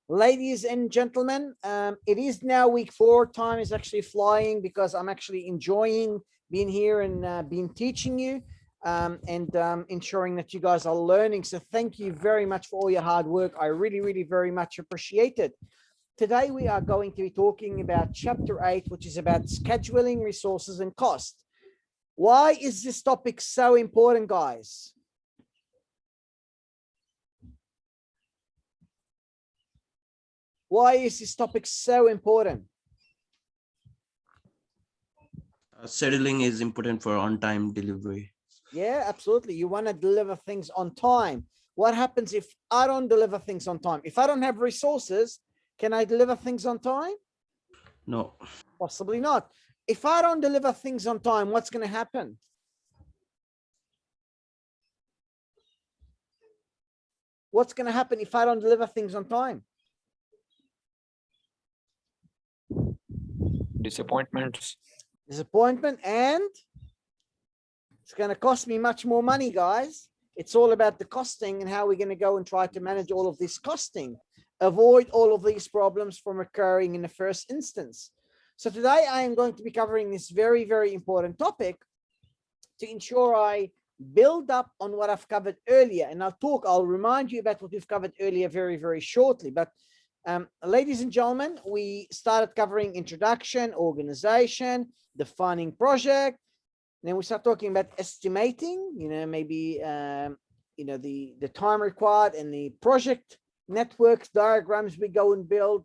Ladies and gentlemen, it is now week 4. Time is actually flying because I'm actually enjoying being here and being teaching you and ensuring that you guys are learning. So thank you very much for all your hard work. I really very much appreciate it. Today we are going to be talking about chapter 8, which is about scheduling, resources, and cost. Why is this topic so important, guys? Why is this topic so important? Scheduling is important for on-time delivery. Yeah, absolutely. You want to deliver things on time. What happens if I don't deliver things on time? If I don't have resources, can I deliver things on time? No. Possibly not. If I don't deliver things on time, what's going to happen? What's going to happen if I don't deliver things on time? Disappointments. Disappointment, and it's going to cost me much more money, guys. It's all about the costing and how we're going to go and try to manage all of this costing, avoid all of these problems from occurring in the first instance. So today I am going to be covering this very important topic to ensure I build up on what I've covered earlier. And I'll remind you about what we've covered earlier very shortly. But ladies and gentlemen, we started covering introduction, organization, defining project. Then we start talking about estimating, maybe, the time required and the project networks, diagrams we go and build.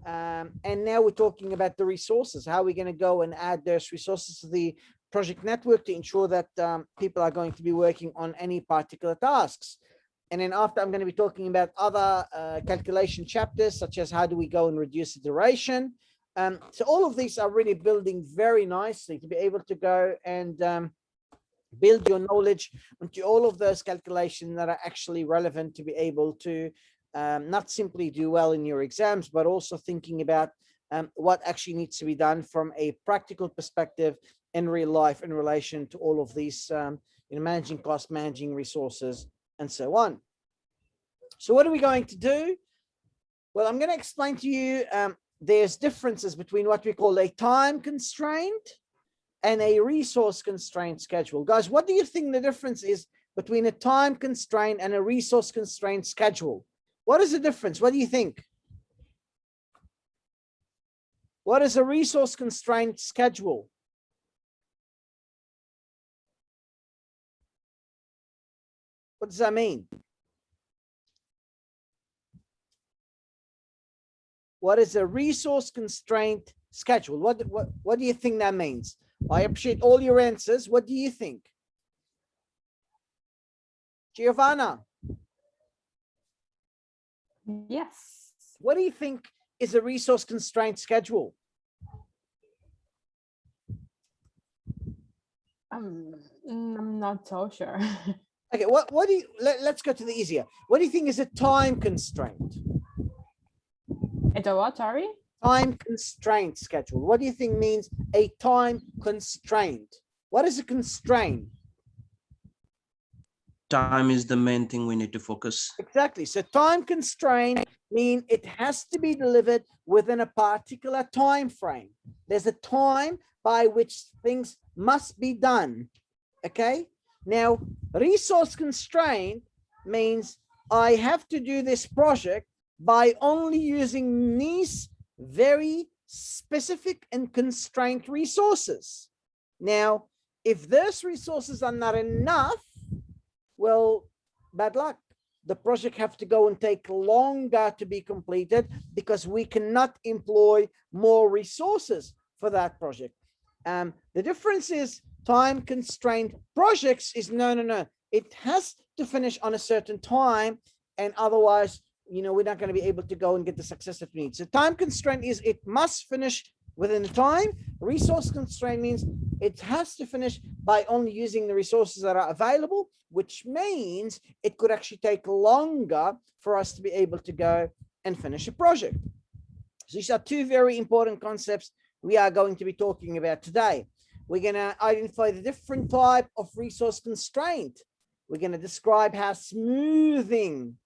And now we're talking about the resources, how we're going to go and add those resources to the project network to ensure that people are going to be working on any particular tasks. And then after, I'm going to be talking about other calculation chapters, such as how do we go and reduce the duration. So all of these are really building very nicely to be able to go and build your knowledge into all of those calculations that are actually relevant to be able to not simply do well in your exams, but also thinking about what actually needs to be done from a practical perspective in real life in relation to all of these, managing costs, managing resources, and so on. So what are we going to do? Well, I'm going to explain to you, there's differences between what we call a time constraint and a resource constraint schedule. Guys, what do you think the difference is between a time constraint and a resource constraint schedule? What is the difference? What do you think? What is a resource constraint schedule? What does that mean? What is a resource constraint schedule? What do you think that means? I appreciate all your answers. What do you think? Giovanna? Yes. What do you think is a resource constraint schedule? I'm not so sure. Okay, what do you, let's go to the easier. What do you think is a time constraint? It's a what, sorry? Time constraint schedule. What do you think means a time constraint? What is a constraint? Time is the main thing we need to focus. Exactly. So time constraint means it has to be delivered within a particular time frame. There's a time by which things must be done. Okay. Now, resource constraint means I have to do this project by only using these very specific and constrained resources. Now, if those resources are not enough, well, bad luck. The project have to go and take longer to be completed because we cannot employ more resources for that project. The difference is time constrained projects is no. It has to finish on a certain time, and otherwise, we're not going to be able to go and get the success that we need. So time constraint is it must finish within the time. Resource constraint means it has to finish by only using the resources that are available, which means it could actually take longer for us to be able to go and finish a project. So these are two very important concepts we are going to be talking about today. We're going to identify the different type of resource constraint. We're going to describe how smoothing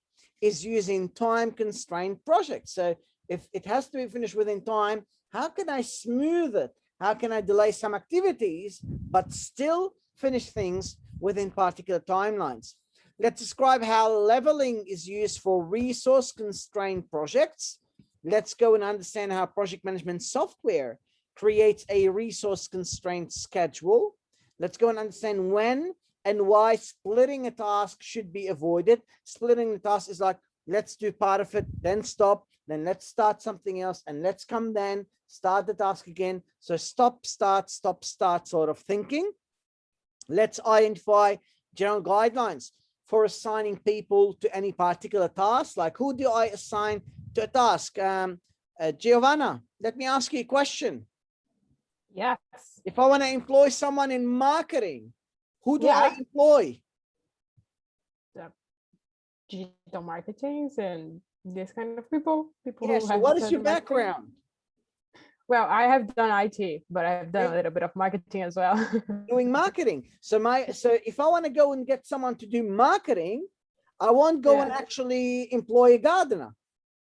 is using time constrained projects. So if it has to be finished within time, how can I smooth it? How can I delay some activities, but still finish things within particular timelines? Let's describe how leveling is used for resource constrained projects. Let's go and understand how project management software creates a resource constraint schedule. Let's go and understand when and why splitting a task should be avoided. Splitting the task is like, let's do part of it, then stop, then let's start something else, and let's come then start the task again. So stop, start sort of thinking. Let's identify general guidelines for assigning people to any particular task. Like, who do I assign to a task? Giovanna, let me ask you a question. Yes. If I want to employ someone in marketing, who do I Yeah. employ? Digital marketing and this kind of people. Yes. Who So have what is studied your marketing. background? Well, I have done IT, but I've done a little bit of marketing as well. Doing marketing. So if I want to go and get someone to do marketing, I won't go and actually employ a gardener.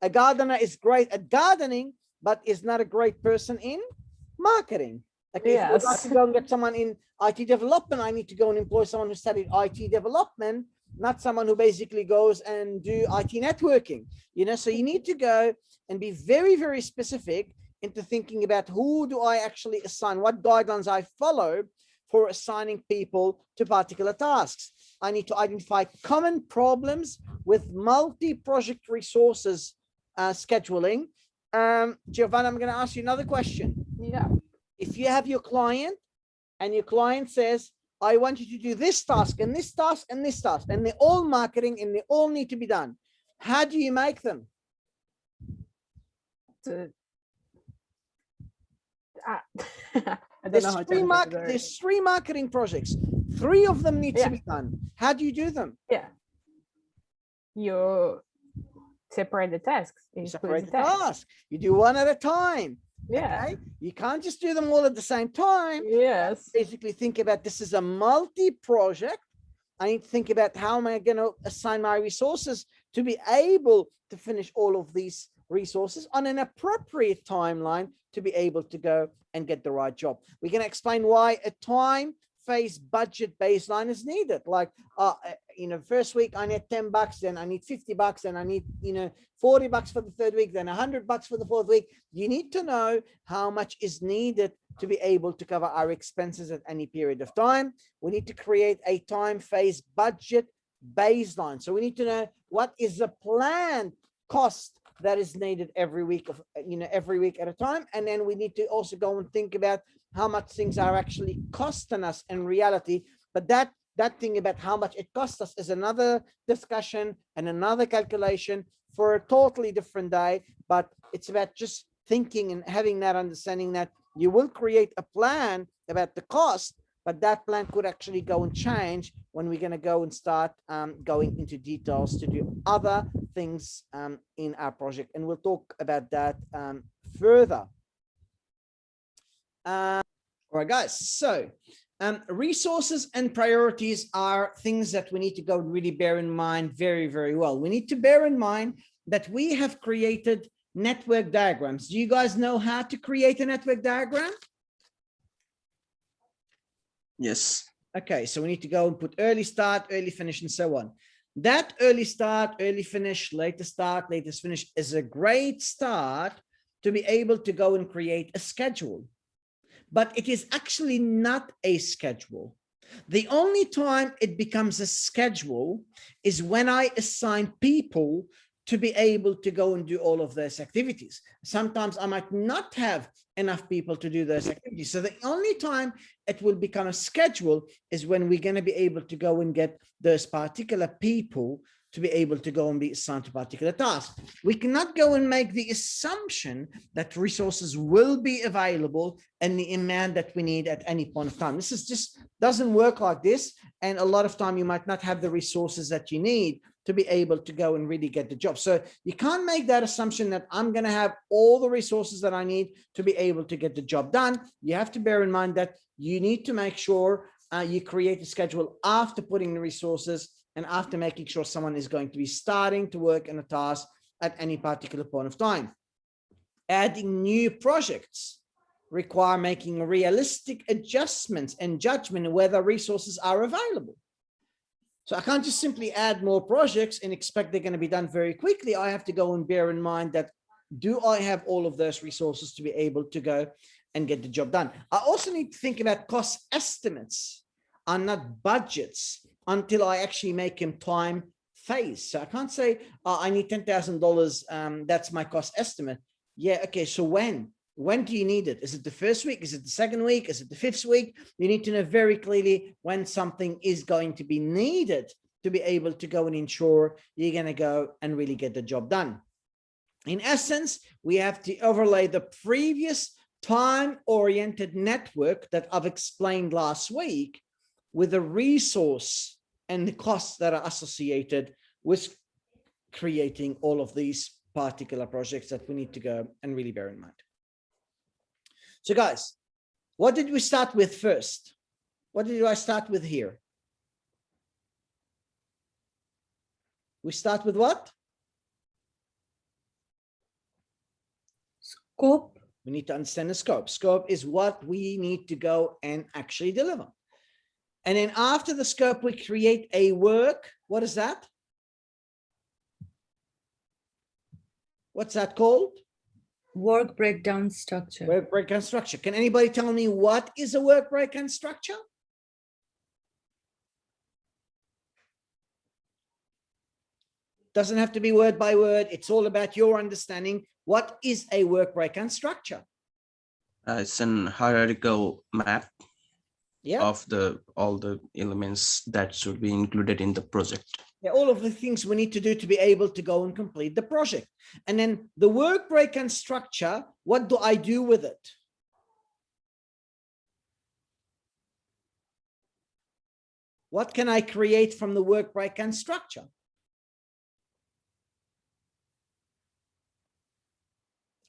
A gardener is great at gardening, but is not a great person in marketing. Okay, if I would like to go and get someone in IT development, I need to go and employ someone who studied IT development, not someone who basically goes and do IT networking. So you need to go and be very, very specific into thinking about who do I actually assign, what guidelines I follow for assigning people to particular tasks. I need to identify common problems with multi-project resources scheduling. Giovanna, I'm going to ask you another question. Yeah. If you have your client and your client says, I want you to do this task and this task and this task, and they're all marketing and they all need to be done, how do you make them? I don't know how to answer that. There's 3 marketing projects. 3 of them need to be done. How do you do them? Yeah. You separate the tasks. You separate the task. You do one at a time. Yeah. Okay? You can't just do them all at the same time. Yes. Basically think about this is a multi-project. I need to think about how am I going to assign my resources to be able to finish all of these resources on an appropriate timeline to be able to go and get the right job. We're going to explain why a time phase budget baseline is needed. Like, first week I need $10, then I need $50, then I need, $40 for the third week, then $100 for the fourth week. You need to know how much is needed to be able to cover our expenses at any period of time. We need to create a time phase budget baseline. So we need to know what is the planned cost that is needed every week at a time. And then we need to also go and think about how much things are actually costing us in reality. But that thing about how much it costs us is another discussion and another calculation for a totally different day. But it's about just thinking and having that understanding that you will create a plan about the cost, but that plan could actually go and change when we're going to go and start going into details to do other things in our project. And we'll talk about that further. All right, guys. So resources and priorities are things that we need to go really bear in mind very, very well. We need to bear in mind that we have created network diagrams. Do you guys know how to create a network diagram? Yes. Okay, so we need to go and put early start, early finish, and so on. That early start, early finish, later start, latest finish is a great start to be able to go and create a schedule. But it is actually not a schedule. The only time it becomes a schedule is when I assign people to be able to go and do all of those activities. Sometimes I might not have enough people to do those activities. So the only time it will become a schedule is when we're going to be able to go and get those particular people to be able to go and be assigned to particular tasks. We cannot go and make the assumption that resources will be available and the amount that we need at any point of time. This is just doesn't work like this. And a lot of time you might not have the resources that you need to be able to go and really get the job. So you can't make that assumption that I'm going to have all the resources that I need to be able to get the job done. You have to bear in mind that you need to make sure you create a schedule after putting the resources and after making sure someone is going to be starting to work on a task at any particular point of time. Adding new projects require making realistic adjustments and judgment whether resources are available. So I can't just simply add more projects and expect they're going to be done very quickly. I have to go and bear in mind that, do I have all of those resources to be able to go and get the job done? I also need to think about cost estimates are not budgets until I actually make them time phased. So I can't say, oh, I need $10,000. That's my cost estimate. Yeah. Okay. So when do you need it? Is it the first week? Is it the second week? Is it the fifth week? You need to know very clearly when something is going to be needed to be able to go and ensure you're going to go and really get the job done. In essence, we have to overlay the previous time-oriented network that I've explained last week with the resource and the costs that are associated with creating all of these particular projects that we need to go and really bear in mind. So guys, what did we start with first? What did I start with here? We start with what? Scope. We need to understand the scope. Scope is what we need to go and actually deliver. And then after the scope, we create a work. What is that? What's that called? Work breakdown structure. Work breakdown structure. Can anybody tell me what is a work breakdown structure? Doesn't have to be word by word. It's all about your understanding. What is a work breakdown structure? It's an hierarchical map Yeah. of all the elements that should be included in the project. Yeah, all of the things we need to do to be able to go and complete the project. And then the work breakdown structure, what do I do with it? What can I create from the work breakdown structure?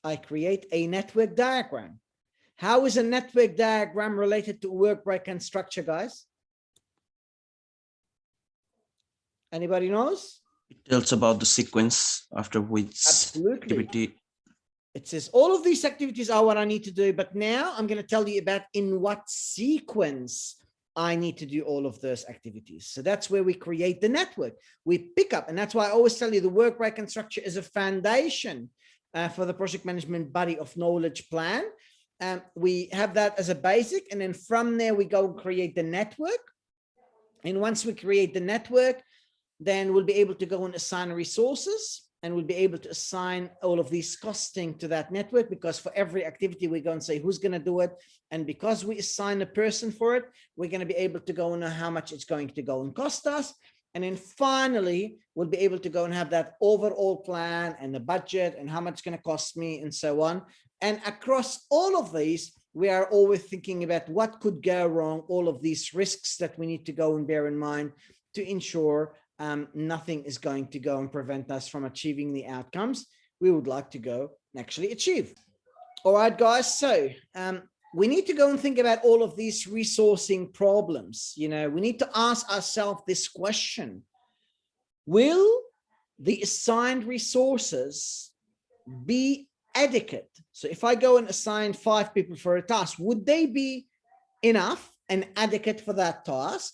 I create a network diagram. How is a network diagram related to work breakdown structure, guys? Anybody knows? It tells about the sequence after which Absolutely. activity. It says all of these activities are what I need to do, but now I'm going to tell you about in what sequence I need to do all of those activities. So that's where we create the network. We pick up, and that's why I always tell you the work breakdown structure is a foundation for the project management body of knowledge plan. We have that as a basic, and then from there we go and create the network. And once we create the network, then we'll be able to go and assign resources, and we'll be able to assign all of these costing to that network, because for every activity we go and say who's going to do it. And because we assign a person for it, we're going to be able to go and know how much it's going to go and cost us. And then finally, we'll be able to go and have that overall plan and the budget and how much it's going to cost me and so on. And across all of these, we are always thinking about what could go wrong, all of these risks that we need to go and bear in mind to ensure nothing is going to go and prevent us from achieving the outcomes we would like to go and actually achieve. All right, guys. So we need to go and think about all of these resourcing problems. You know, we need to ask ourselves this question: will the assigned resources be adequate? So if I go and assign 5 people for a task, would they be enough and adequate for that task?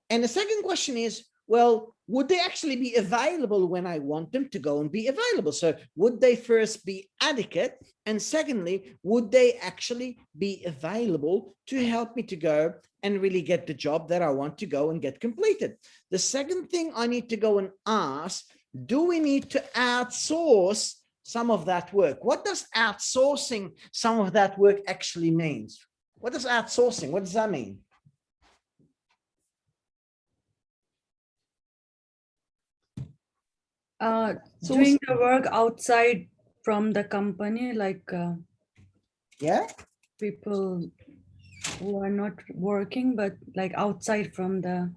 And the second question is, well, would they actually be available when I want them to go and be available? So would they first be adequate? And secondly, would they actually be available to help me to go and really get the job that I want to go and get completed? The second thing I need to go and ask, do we need to outsource some of that work? What does outsourcing some of that work actually means? What does outsourcing, what does that mean? Doing the work outside from the company, like Yeah, people who are not working, but like outside from the,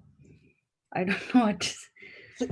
I don't know what.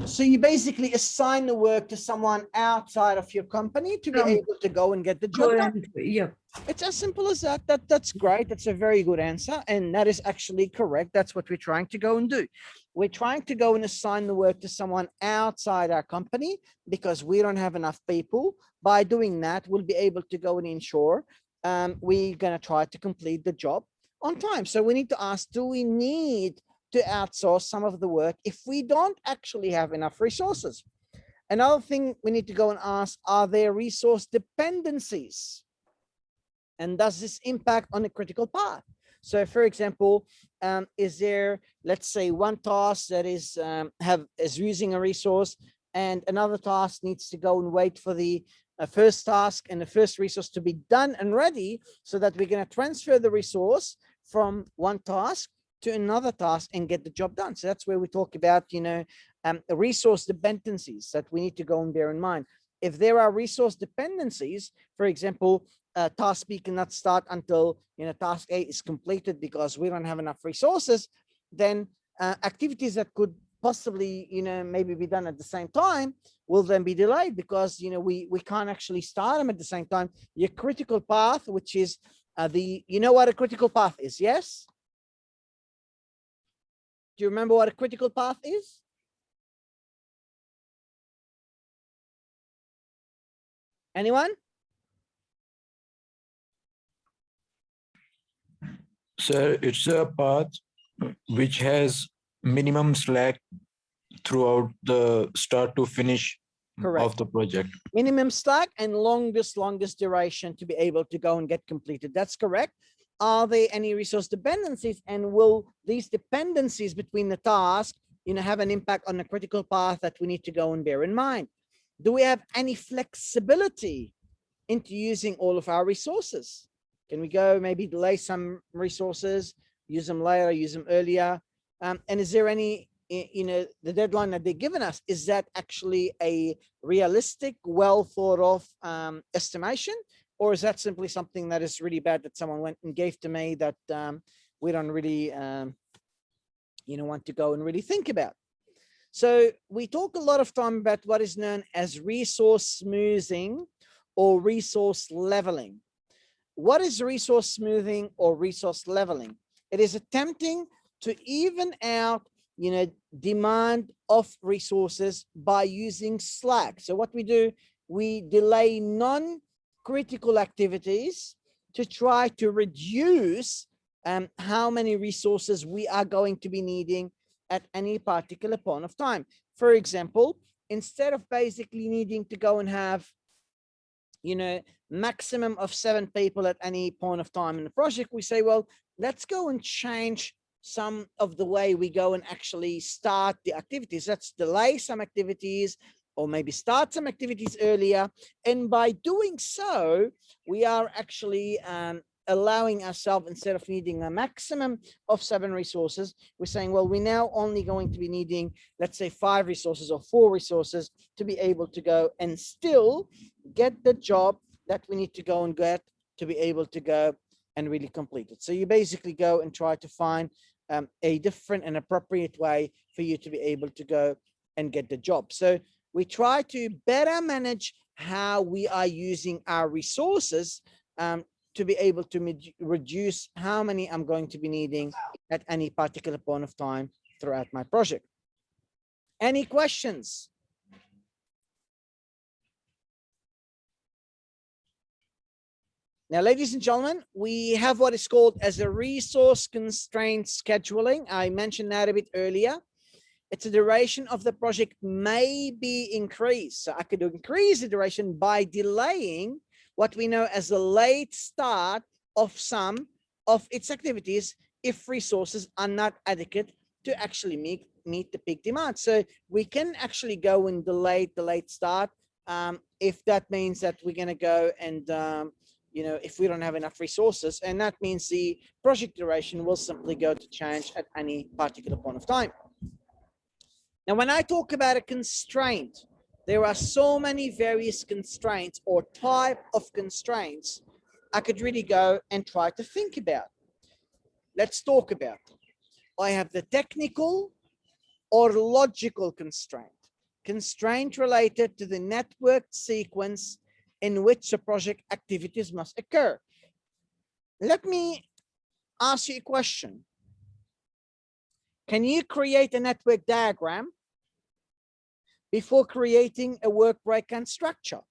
So you basically assign the work to someone outside of your company to be able to go and get the job done. Yeah. It's as simple as that. That's great. That's a very good answer. And that is actually correct. That's what we're trying to go and do. We're trying to go and assign the work to someone outside our company because we don't have enough people. By doing that, we'll be able to go and ensure we're going to try to complete the job on time. So we need to ask, do we need to outsource some of the work if we don't actually have enough resources? Another thing we need to go and ask, are there resource dependencies? And does this impact on the critical path? So for example, is there, let's say, one task that is using a resource and another task needs to go and wait for the first task and the first resource to be done and ready so that we're going to transfer the resource from one task to another task and get the job done. So that's where we talk about, resource dependencies that we need to go and bear in mind. If there are resource dependencies, for example, task B cannot start until task A is completed because we don't have enough resources, then activities that could possibly maybe be done at the same time will then be delayed because we can't actually start them at the same time. Your critical path, which is what a critical path is, yes? Do you remember what a critical path is? Anyone? Sir, it's a path which has minimum slack throughout the start to finish of the project. Minimum slack and longest duration to be able to go and get completed. That's correct. Are there any resource dependencies, and will these dependencies between the tasks have an impact on the critical path that we need to go and bear in mind? Do we have any flexibility into using all of our resources? Can we go maybe delay some resources, use them later, use them earlier? And is there any, the deadline that they've given us, is that actually a realistic, well thought of estimation? Or is that simply something that is really bad that someone went and gave to me that we don't really, want to go and really think about? So we talk a lot of time about what is known as resource smoothing or resource leveling. What is resource smoothing or resource leveling? It is attempting to even out, demand of resources by using slack. So what we do, we delay non-critical activities to try to reduce how many resources we are going to be needing at any particular point of time. For example, instead of basically needing to go and have maximum of 7 people at any point of time in the project, we say, well, let's go and change some of the way we go and actually start the activities. Let's delay some activities or maybe start some activities earlier. And by doing so, we are actually allowing ourselves, instead of needing a maximum of 7 resources, we're saying, well, we're now only going to be needing, let's say 5 resources or 4 resources to be able to go and still get the job that we need to go and get to be able to go and really complete it. So you basically go and try to find a different and appropriate way for you to be able to go and get the job. So we try to better manage how we are using our resources to be able to reduce how many I'm going to be needing at any particular point of time throughout my project. Any questions? Now, ladies and gentlemen, we have what is called as a resource constraint scheduling. I mentioned that a bit earlier. It's a duration of the project may be increased. So I could increase the duration by delaying what we know as a late start of some of its activities if resources are not adequate to actually meet the peak demand. So we can actually go and delay the late start if that means that we're going to go and if we don't have enough resources, and that means the project duration will simply go to change at any particular point of time. Now, when I talk about a constraint, there are so many various constraints or type of constraints I could really go and try to think about. Let's talk about them. I have the technical or logical constraint. Constraint related to the networked sequence in which the project activities must occur. Let me ask you a question. Can you create a network diagram before creating a work breakdown structure?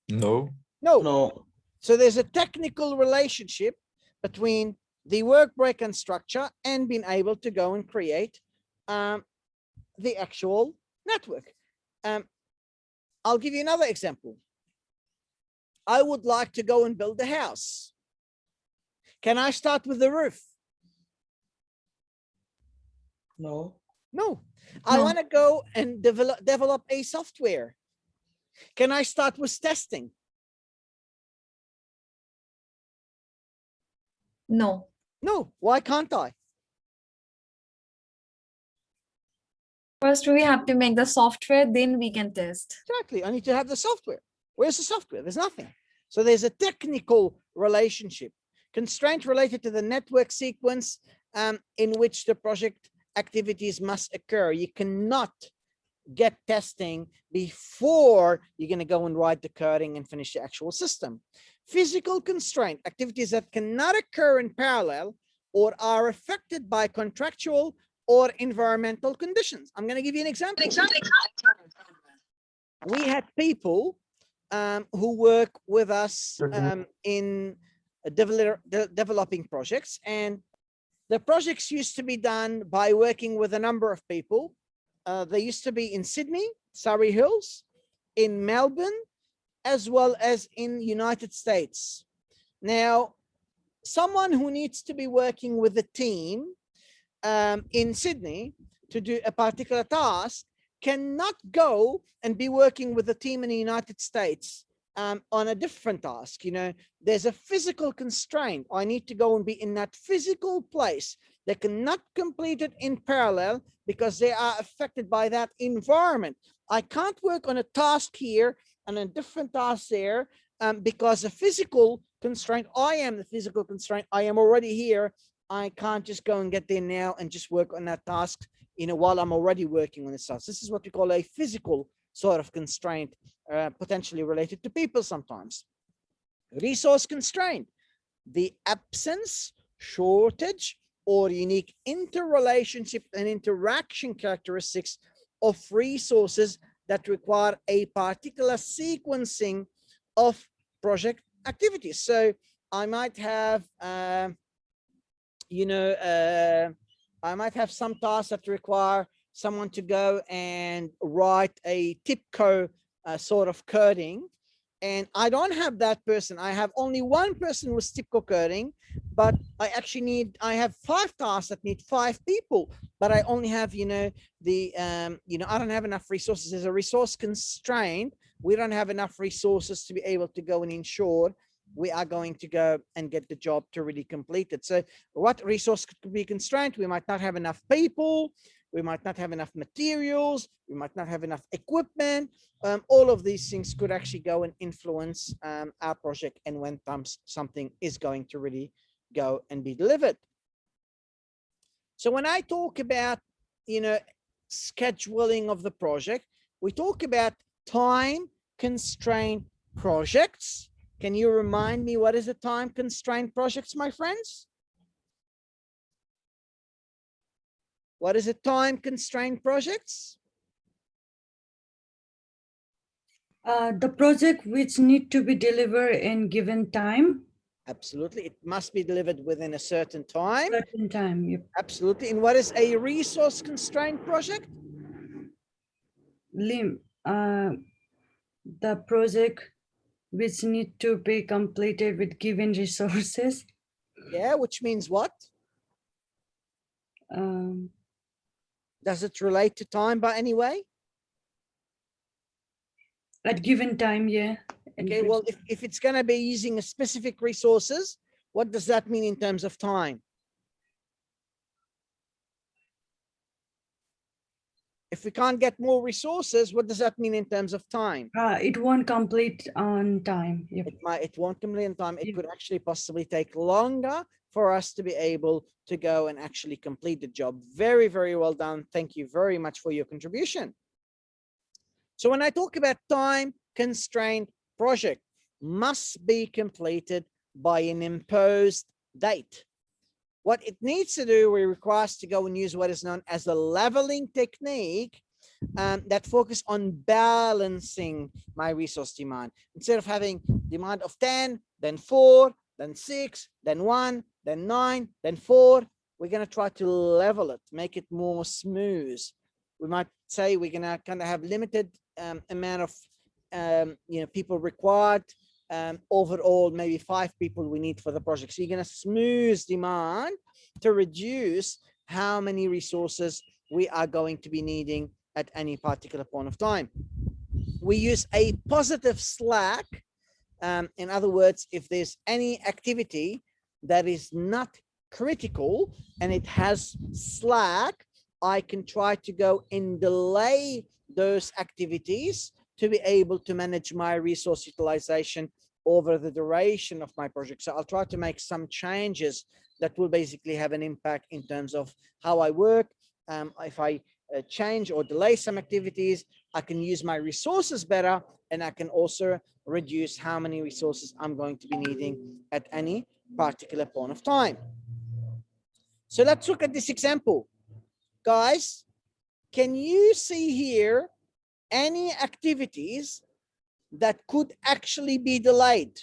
No. No. No. So there's a technical relationship between the work breakdown structure and being able to go and create the actual network. I'll give you another example. I would like to go and build a house. Can I start with the roof? No. No. I No. want to go and develop a software. Can I start with testing? No. No. Why can't I? First, we have to make the software, then we can test. Exactly. I need to have the software. Where's the software? There's nothing. So there's a technical relationship, constraint related to the network sequence in which the project activities must occur. You cannot get testing before you're going to go and write the coding and finish the actual system. Physical constraint, activities that cannot occur in parallel or are affected by contractual or environmental conditions. I'm going to give you an example. We had people who work with us in developing projects, and the projects used to be done by working with a number of people. They used to be in Sydney, Surrey Hills, in Melbourne, as well as in United States. Now, someone who needs to be working with a team in Sydney to do a particular task cannot go and be working with a team in the United States on a different task. You know, there's a physical constraint. I need to go and be in that physical place. They cannot complete it in parallel because they are affected by that environment. I can't work on a task here and a different task there because a physical constraint, I am the physical constraint. I am already here. I can't just go and get there now and just work on that task, you know, while I'm already working on this task. This is what we call a physical sort of constraint, potentially related to people sometimes. Resource constraint, the absence, shortage, or unique interrelationship and interaction characteristics of resources that require a particular sequencing of project activities. So I might have, I might have some tasks that require someone to go and write a TIPCO sort of coding. And I don't have that person. I have only one person with TIPCO coding, but I have 5 tasks that need 5 people, but I only have, I don't have enough resources. There's a resource constraint. We don't have enough resources to be able to go and ensure we are going to go and get the job to really complete it. So what resource could be constrained? We might not have enough people. We might not have enough materials. We might not have enough equipment. All of these things could actually go and influence our project and when something is going to really go and be delivered. So when I talk about, scheduling of the project, we talk about time constrained projects. Can you remind me what is a time constrained projects, my friends? What is a time constrained projects? The project which need to be delivered in given time. Absolutely. It must be delivered within a certain time. Certain time. Yep. Absolutely. And what is a resource constrained project? The project which need to be completed with given resources. Yeah, which means what? Does it relate to time by any way? At given time, yeah. Okay, well, if it's going to be using a specific resources, what does that mean in terms of time? If we can't get more resources, what does that mean in terms of time? It won't complete on time. Yep. It won't complete in time. It Yeah. could actually possibly take longer for us to be able to go and actually complete the job. Very, very well done. Thank you very much for your contribution. So when I talk about time constrained project must be completed by an imposed date. What it needs to do, we require us to go and use what is known as the leveling technique that focus on balancing my resource demand. Instead of having demand of 10, then 4, then 6, then 1, then 9, then 4, we're going to try to level it, make it more smooth. We might say we're going to kind of have limited amount of people required. Overall, maybe 5 people we need for the project. So you're going to smooth demand to reduce how many resources we are going to be needing at any particular point of time. We use a positive slack. In other words, if there's any activity that is not critical and it has slack, I can try to go and delay those activities to be able to manage my resource utilization over the duration of my project. So I'll try to make some changes that will basically have an impact in terms of how I work. If I change or delay some activities, I can use my resources better, and I can also reduce how many resources I'm going to be needing at any particular point of time. So let's look at this example. Guys, can you see here any activities that could actually be delayed?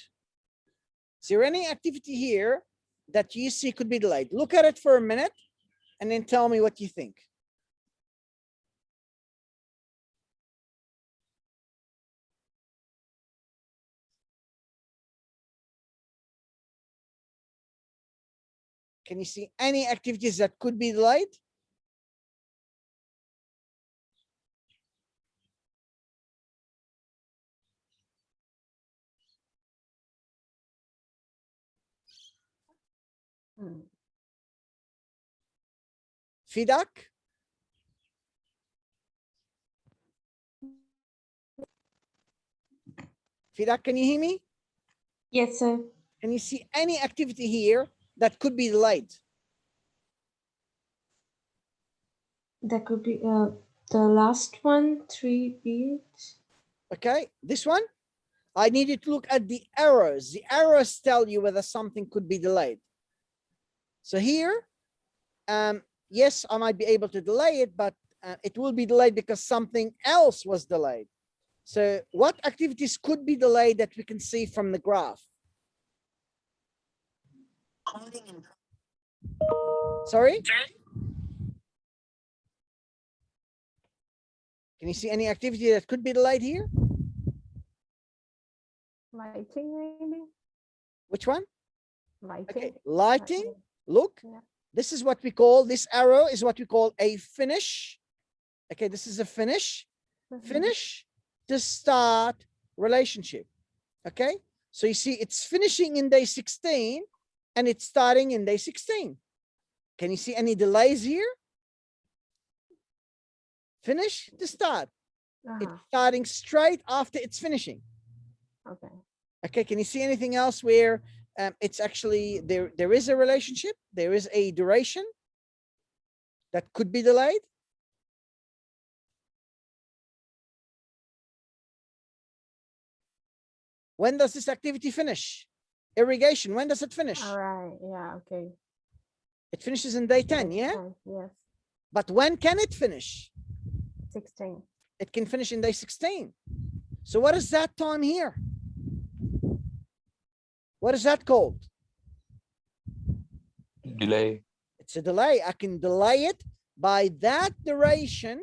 Is there any activity here that you see could be delayed? Look at it for a minute and then tell me what you think. Can you see any activities that could be delayed? Fidak? Fidak, can you hear me? Yes, sir. Can you see any activity here that could be delayed? That could be the last one, 3B. Okay, this one? I need you to look at the arrows. The arrows tell you whether something could be delayed. So here, yes, I might be able to delay it, but it will be delayed because something else was delayed. So what activities could be delayed that we can see from the graph? Sorry? Can you see any activity that could be delayed here? Lighting, maybe? Which one? Lighting. Okay, lighting. Look, Yeah. this is what we call, this arrow is what we call a finish. Okay, this is a finish. Finish to start relationship. Okay, so you see it's finishing in day 16 and it's starting in day 16. Can you see any delays here? Finish to start. It's starting straight after it's finishing. Okay. Okay, can you see anything else where it's actually there is a relationship, there is a duration that could be delayed? When does this activity finish? Irrigation, when does it finish? All right. Yeah. Okay. It finishes in day 10, yeah? Yes. But when can it finish? 16. It can finish in day 16. So what is that time here? What is that called? Delay. It's a delay. I can delay it by that duration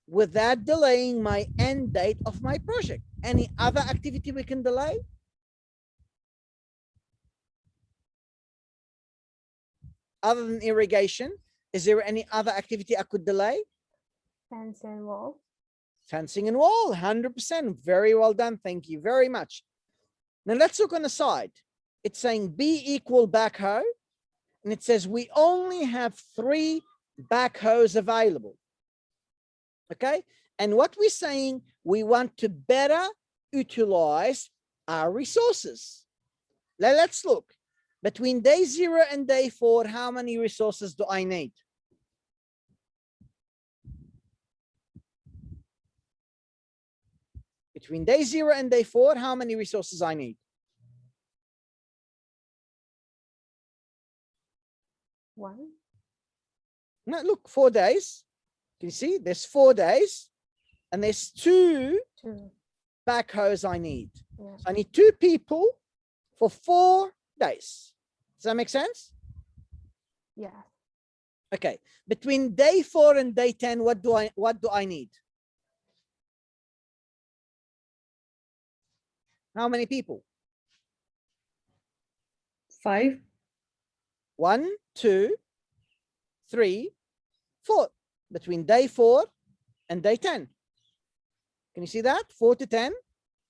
without delaying my end date of my project. Any other activity we can delay? Other than irrigation, is there any other activity I could delay? Fence and wall. Fencing and wall, 100%. Very well done. Thank you very much. Now let's look on the side. It's saying B equal backhoe. And it says we only have 3 backhoes available. Okay. And what we're saying, we want to better utilize our resources. Let's look. Between day 0 and day 4, how many resources do I need? Between day 0 and day 4, how many resources I need? One. Now look, 4 days. Can you see? There's 4 days, and there's 2 Two. backhoes I need. Yeah. So I need 2 people for 4 days. Does that make sense? Yeah. Okay. Between day 4 and day 10, what do I need? How many people? 5. 1, 2, 3, 4. Between day 4 and day 10. Can you see that? 4 to 10.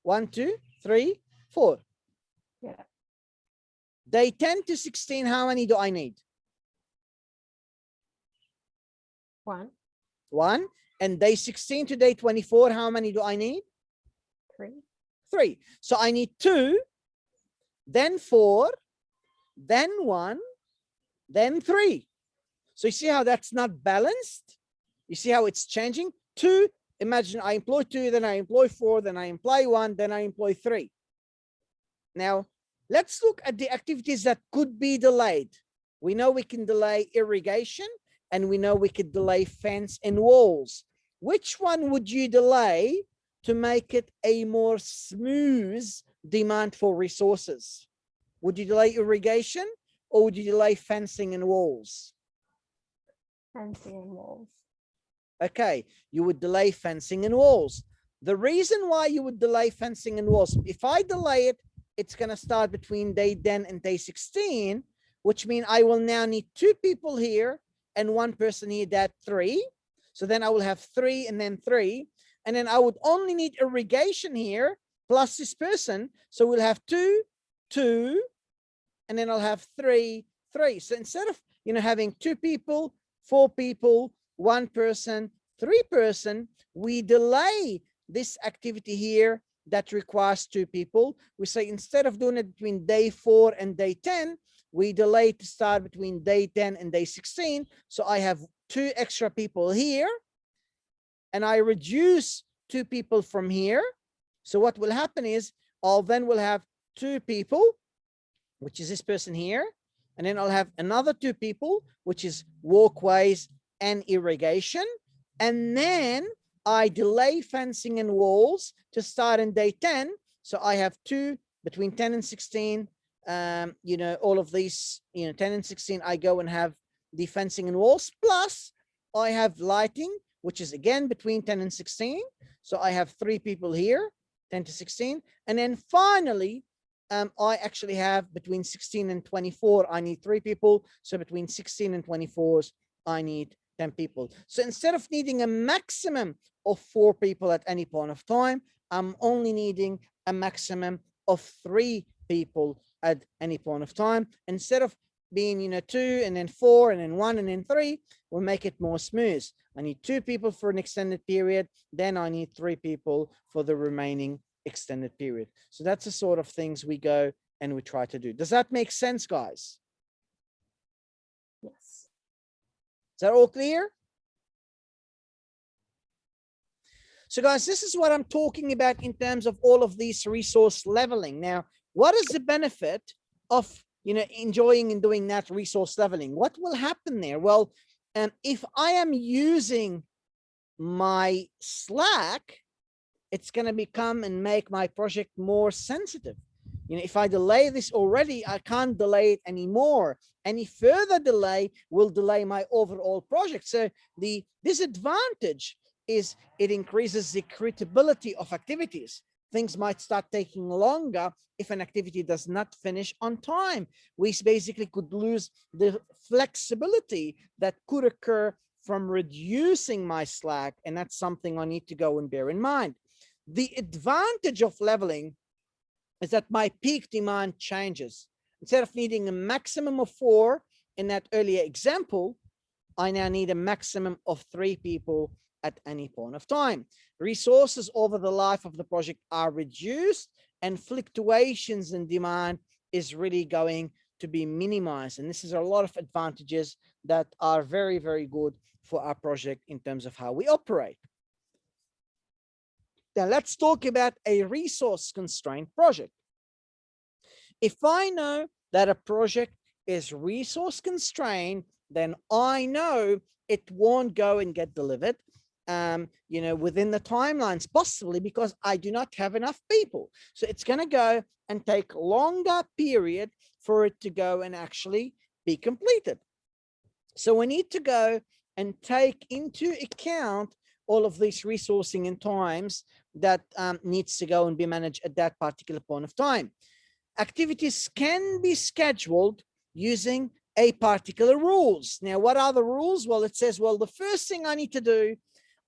1, 2, 3, 4. Yeah. Day 10 to 16, how many do I need? One. 1. And day 16 to day 24, how many do I need? Three. 3. So I need 2, then 4, then 1, then 3. So you see how that's not balanced? You see how it's changing? 2, imagine I employ 2, then I employ 4, then I employ 1, then I employ 3. Now, let's look at the activities that could be delayed. We know we can delay irrigation, and we know we could delay fence and walls. Which one would you delay to make it a more smooth demand for resources? Would you delay irrigation, or would you delay fencing and walls? Fencing and walls. Okay, you would delay fencing and walls. The reason why you would delay fencing and walls, if I delay it, it's going to start between day 10 and day 16, which means I will now need 2 people here and 1 person here, that 3. So then I will have 3 and then 3. And then I would only need irrigation here plus this person. So we'll have 2, 2, and then I'll have 3, 3. So instead of, having 2 people, 4 people, 1 person, 3 person, we delay this activity here that requires 2 people. We say instead of doing it between day 4 and day 10, we delay to start between day 10 and day 16. So I have 2 extra people here, and I reduce 2 people from here. So what will happen is I'll then will have 2 people, which is this person here, and then I'll have another 2 people, which is walkways and irrigation. And then I delay fencing and walls to start in day 10. So I have 2 between 10 and 16. All of these, 10 and 16, I go and have the fencing and walls. Plus I have lighting, which is again between 10 and 16. So I have 3 people here, 10 to 16. And then finally, I actually have between 16 and 24, I need 3 people. So between 16 and 24s, I need 10 people. So instead of needing a maximum of 4 people at any point of time, I'm only needing a maximum of 3 people at any point of time. Instead of being, 2 and then 4 and then 1 and then 3, we'll make it more smooth. I need 2 people for an extended period. Then I need 3 people for the remaining extended period. So that's the sort of things we go and we try to do. Does that make sense, guys? Yes. Is that all clear? So guys, this is what I'm talking about in terms of all of these resource leveling. Now, what is the benefit of, enjoying and doing that resource leveling? What will happen there? Well, if I am using my Slack, it's going to become and make my project more sensitive. If I delay this already, I can't delay it anymore. Any further delay will delay my overall project. So the disadvantage is it increases the credibility of activities. Things might start taking longer if an activity does not finish on time. We basically could lose the flexibility that could occur from reducing my Slack, and that's something I need to go and bear in mind. The advantage of leveling is that my peak demand changes. Instead of needing a maximum of 4 in that earlier example, I now need a maximum of 3 people at any point of time. Resources over the life of the project are reduced, and fluctuations in demand is really going to be minimized. And this is a lot of advantages that are very, very good for our project in terms of how we operate. Now let's talk about a resource constrained project. If I know that a project is resource constrained, then I know it won't go and get delivered within the timelines, possibly because I do not have enough people. So it's going to go and take longer period for it to go and actually be completed. So we need to go and take into account all of these resourcing and times that needs to go and be managed at that particular point of time. Activities can be scheduled using a particular rules. Now, what are the rules? Well, it says, well, the first thing I need to do,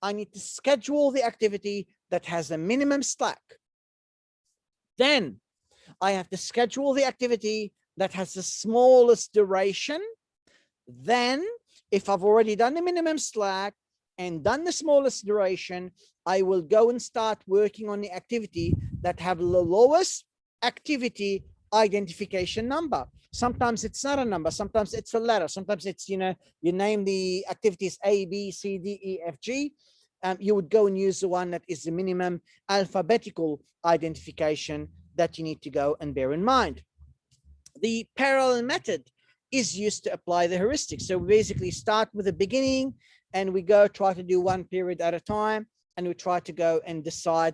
I need to schedule the activity that has a minimum slack. Then I have to schedule the activity that has the smallest duration. Then, if I've already done the minimum slack and done the smallest duration, I will go and start working on the activity that have the lowest activity identification number. Sometimes it's not a number, sometimes it's a letter, sometimes it's, you name the activities A, B, C, D, E, F, G. You would go and use the one that is the minimum alphabetical identification that you need to go and bear in mind. The parallel method is used to apply the heuristic. So we basically start with the beginning and we go try to do one period at a time, and we try to go and decide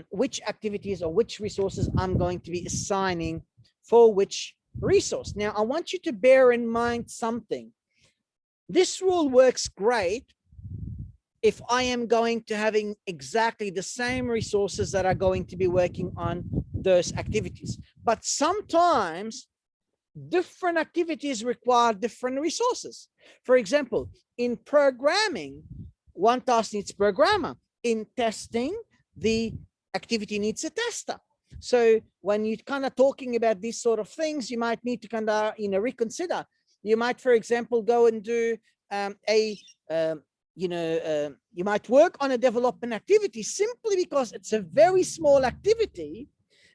which activities or which resources I'm going to be assigning for which resource. Now, I want you to bear in mind something. This rule works great if I am going to having exactly the same resources that are going to be working on those activities. But sometimes different activities require different resources. For example, in programming, one task needs programmer. In testing, the activity needs a tester. So when you're kind of talking about these sort of things, you might need to kind of, reconsider. You might, for example, go and do you might work on a development activity simply because it's a very small activity.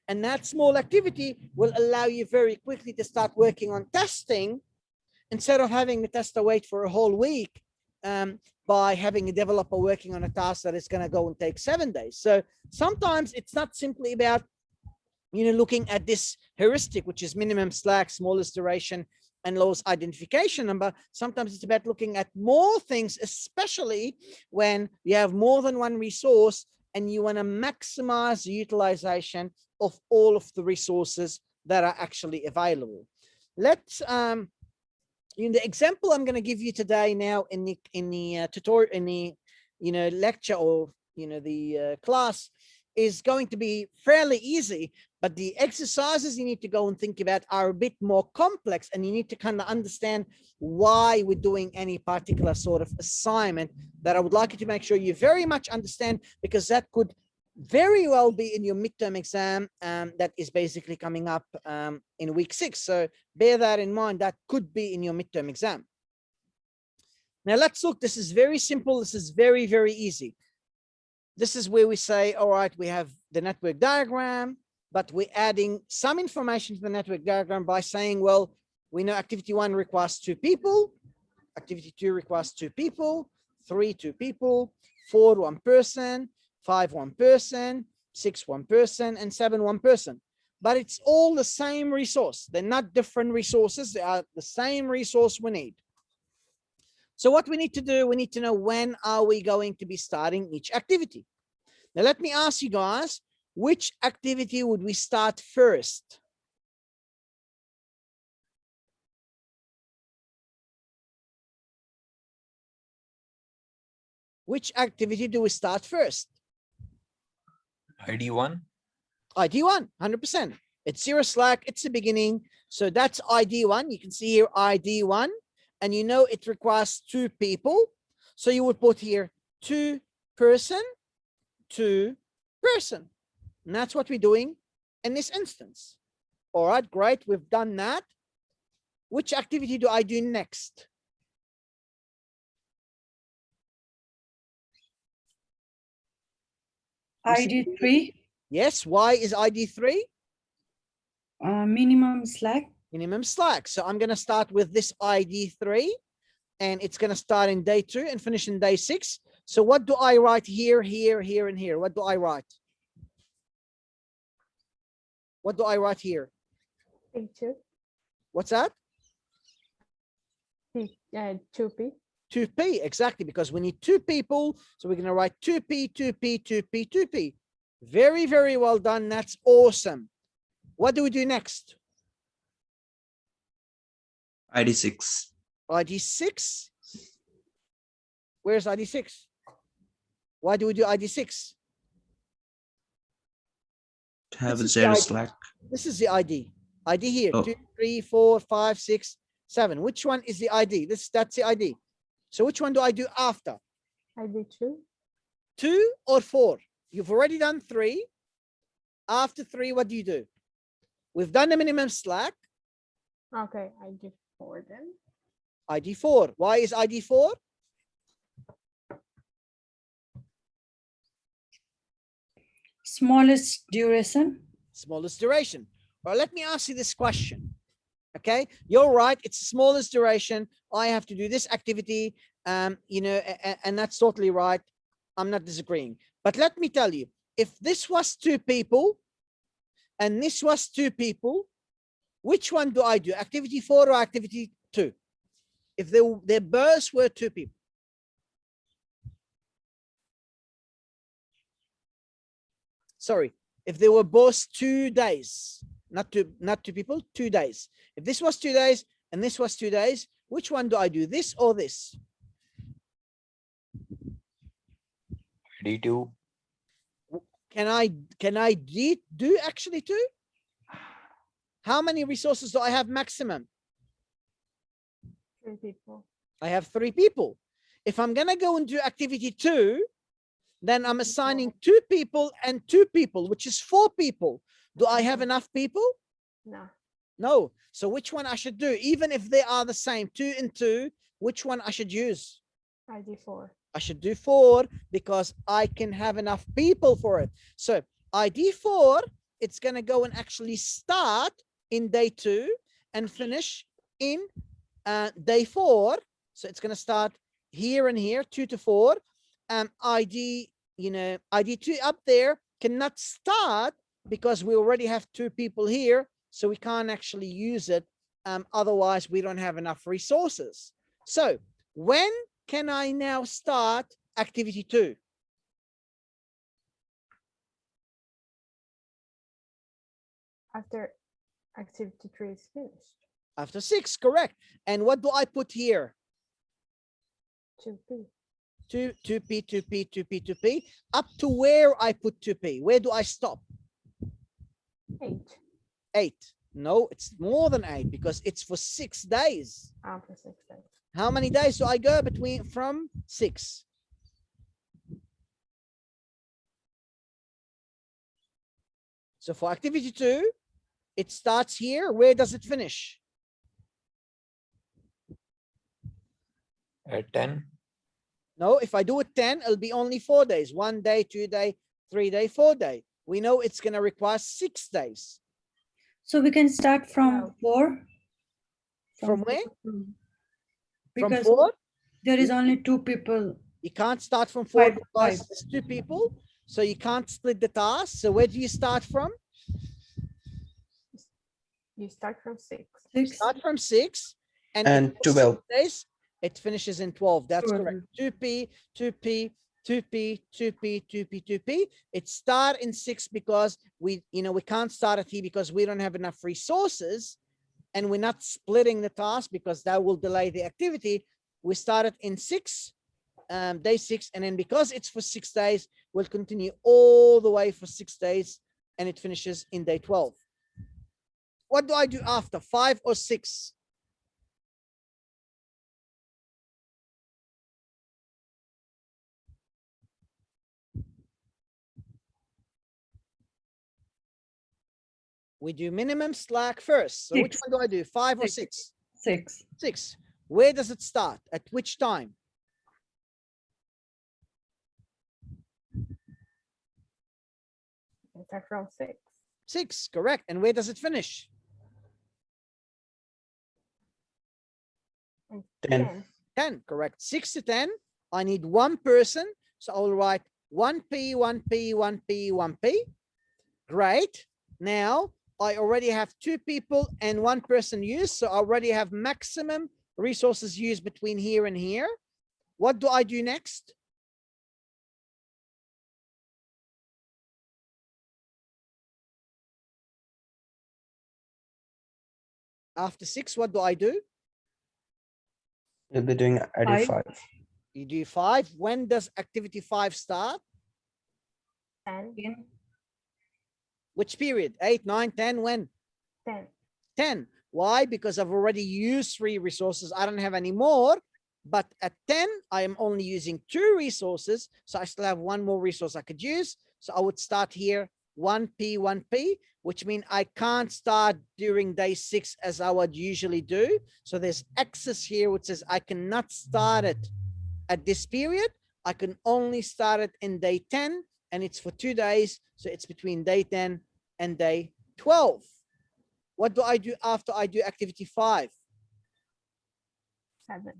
And that small activity will allow you very quickly to start working on testing instead of having the tester wait for a whole week by having a developer working on a task that is going to go and take 7 days. So sometimes it's not simply about, looking at this heuristic, which is minimum slack, smallest duration, and lowest identification number. Sometimes it's about looking at more things, especially when you have more than one resource and you want to maximize the utilization of all of the resources that are actually available. Let's in the example I'm going to give you today now in the tutorial, in the lecture, or the class, is going to be fairly easy, but the exercises you need to go and think about are a bit more complex, and you need to kind of understand why we're doing any particular sort of assignment that I would like you to make sure you very much understand, because that could very well be in your midterm exam that is basically coming up in week 6. So bear that in mind. That could be in your midterm exam. Now let's look. This is very simple. This is very, very easy. This is where we say, all right, we have the network diagram, but we're adding some information to the network diagram by saying, well, we know activity 1 requires 2 people, activity 2 requires 2 people, 3 2 people, 4 1 person, 5 1 person, 6 1 person, and 7 1 person. But it's all the same resource. They're not different resources. They are the same resource we need. So what we need to do, we need to know when are we going to be starting each activity. Now, let me ask you guys, which activity would we start first? Which activity do we start first? ID1. ID1, 100%. It's 0 slack, it's the beginning. So that's ID1. You can see here ID1, and you know it requires 2 people. So you would put here 2 person, 2 person. And that's what we're doing in this instance. All right, great. We've done that. Which activity do I do next? ID 3, Yes, why is ID 3? minimum slack. Minimum slack. So I'm going to start with this ID 3, and it's going to start in day 2 and finish in day 6. So what do I write here, here, here, and here? What do I write? What do I write here? T2. What's that? 2P. 2P, exactly, because we need 2 people. So we're going to write 2P, 2P, 2P, 2P. Very, very well done. That's awesome. What do we do next? ID 6. ID 6. Where's ID 6? Why do we do ID 6? To have This a is the zero ID. slack. This is the ID. ID here, Oh. 2, 3, 4, 5, 6, 7. Which one is the ID? That's the ID. So which one do I do after? ID 2. 2 or 4? You've already done 3. After 3, what do you do? We've done the minimum slack. Okay, ID 4 then. ID 4. Why is ID 4? Smallest duration. Smallest duration. Well, let me ask you this question. Okay, you're right. It's the smallest duration. I have to do this activity. And that's totally right. I'm not disagreeing. But let me tell you, if this was 2 people and this was 2 people, which one do I do? Activity 4 or activity 2? If their births were 2 people. Sorry, if they were both 2 days, not two people, 2 days. If this was 2 days and this was 2 days, which one do I do? This or this? ID2. Can I do actually 2? How many resources do I have maximum? 3 people. I have 3 people. If I'm gonna go and do activity 2, then I'm assigning 2 people and 2 people, which is 4 people. Do I have enough people? No. No. So which one I should do? Even if they are the same, 2 and 2, which one I should use? ID 4. I should do 4 because I can have enough people for it. So ID 4, it's going to go and actually start in day 2 and finish in day 4. So it's going to start here and here, 2 to 4. ID 2 up there cannot start because we already have 2 people here. So we can't actually use it. Otherwise, we don't have enough resources. So when can I now start activity 2? After activity 3 is finished. After 6, correct. And what do I put here? 2P. 2P, 2P, 2P, 2P. Up to where I put 2P? Where do I stop? 8. 8. No, it's more than 8 because it's for 6 days. After 6 days. How many days do I go from 6? So for activity 2, it starts here. Where does it finish? At 10. No, if I do it 10, it'll be only 4 days. 1 day, 2 day, 3 day, 4 day. We know it's going to require 6 days. So we can start from No. 4. From where? From From 4? there is only 2 people. You can't start from 4 Five, because five. there's 2 people. So you can't split the task. So where do you start from? You start from 6. 6. Start from 6. And in 12. 6 days, it finishes in 12. That's 12. correct. 2P, 2P, 2P, 2P, 2P, 2P. It start in 6 because we can't start at here because we don't have enough resources, and we're not splitting the task because that will delay the activity. We started in 6, day 6, and then because it's for 6 days, we'll continue all the way for 6 days, and it finishes in day 12. What do I do after 5 or 6? We do minimum slack first. So which 6. one do I do? 5 or 6. 6? 6. 6. Where does it start? At which time? Start from 6. 6, correct. And where does it finish? 10. 10, correct. 6 to 10. I need one person. So I'll write 1P, 1P, 1P, 1P. Great. Now I already have 2 people and 1 person used. So I already have maximum resources used between here and here. What do I do next? After 6, what do I do? You'll be doing ID 5. You do 5. When does activity 5 start? 10. Which period? 8, 9, 10, when? 10. 10. Why? Because I've already used 3 resources. I don't have any more. But at 10, I am only using 2 resources. So I still have 1 more resource I could use. So I would start here 1P, 1P, which means I can't start during day 6 as I would usually do. So there's X's here, which says I cannot start it at this period. I can only start it in day 10, and it's for 2 days. So it's between day 10 and day 12. What do I do after I do activity 5? 7.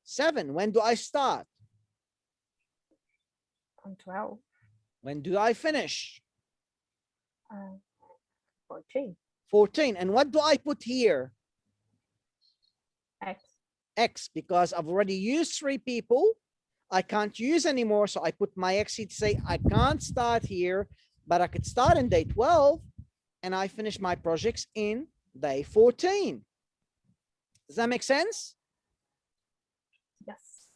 7. When do I start? On 12. When do I finish? 14. 14. And what do I put here? X. X, because I've already used 3 people. I can't use anymore. So I put my X here to say I can't start here, but I could start in day 12 and I finish my projects in day 14. Does that make sense? Yes.